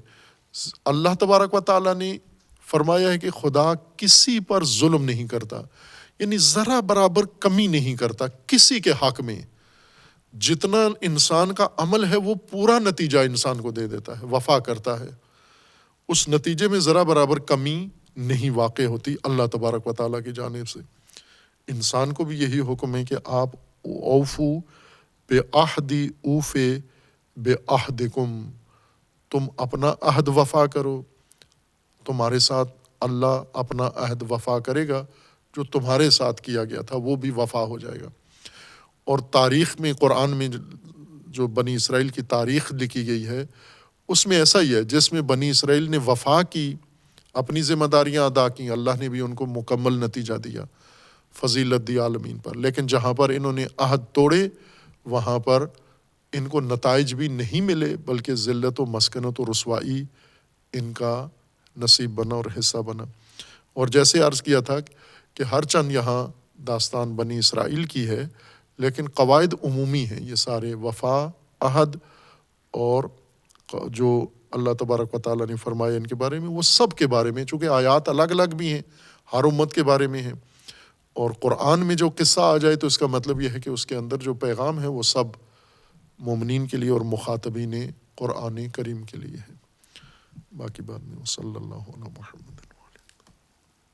اللہ تبارک و تعالیٰ نے فرمایا ہے کہ خدا کسی پر ظلم نہیں کرتا، یعنی ذرا برابر کمی نہیں کرتا کسی کے حق میں۔ جتنا انسان کا عمل ہے وہ پورا نتیجہ انسان کو دے دیتا ہے، وفا کرتا ہے، اس نتیجے میں ذرا برابر کمی نہیں واقع ہوتی اللہ تبارک و تعالیٰ کی جانب سے۔ انسان کو بھی یہی حکم ہے کہ آپ اوفو بے عہدی اوفے بے عہدکم، تم اپنا عہد وفا کرو، تمہارے ساتھ اللہ اپنا عہد وفا کرے گا، جو تمہارے ساتھ کیا گیا تھا وہ بھی وفا ہو جائے گا۔ اور تاریخ میں قرآن میں جو بنی اسرائیل کی تاریخ لکھی گئی ہے اس میں ایسا ہی ہے، جس میں بنی اسرائیل نے وفا کی، اپنی ذمہ داریاں ادا کیں، اللہ نے بھی ان کو مکمل نتیجہ دیا، فضیلت دی عالمین پر۔ لیکن جہاں پر انہوں نے عہد توڑے وہاں پر ان کو نتائج بھی نہیں ملے، بلکہ ذلت و مسکنت و رسوائی ان کا نصیب بنا اور حصہ بنا۔ اور جیسے عرض کیا تھا کہ ہر چند یہاں داستان بنی اسرائیل کی ہے، لیکن قواعد عمومی ہیں یہ سارے، وفا، عہد، اور جو اللہ تبارک و تعالیٰ نے فرمایا ان کے بارے میں، وہ سب کے بارے میں، چونکہ آیات الگ الگ بھی ہیں، ہر امت کے بارے میں ہیں، اور قرآن میں جو قصہ آ جائے تو اس کا مطلب یہ ہے کہ اس کے اندر جو پیغام ہے وہ سب مومنین کے لیے اور مخاطبین قرآن کریم کے لیے ہے۔ باقی بعد میں صلی اللہ علیہ محمد۔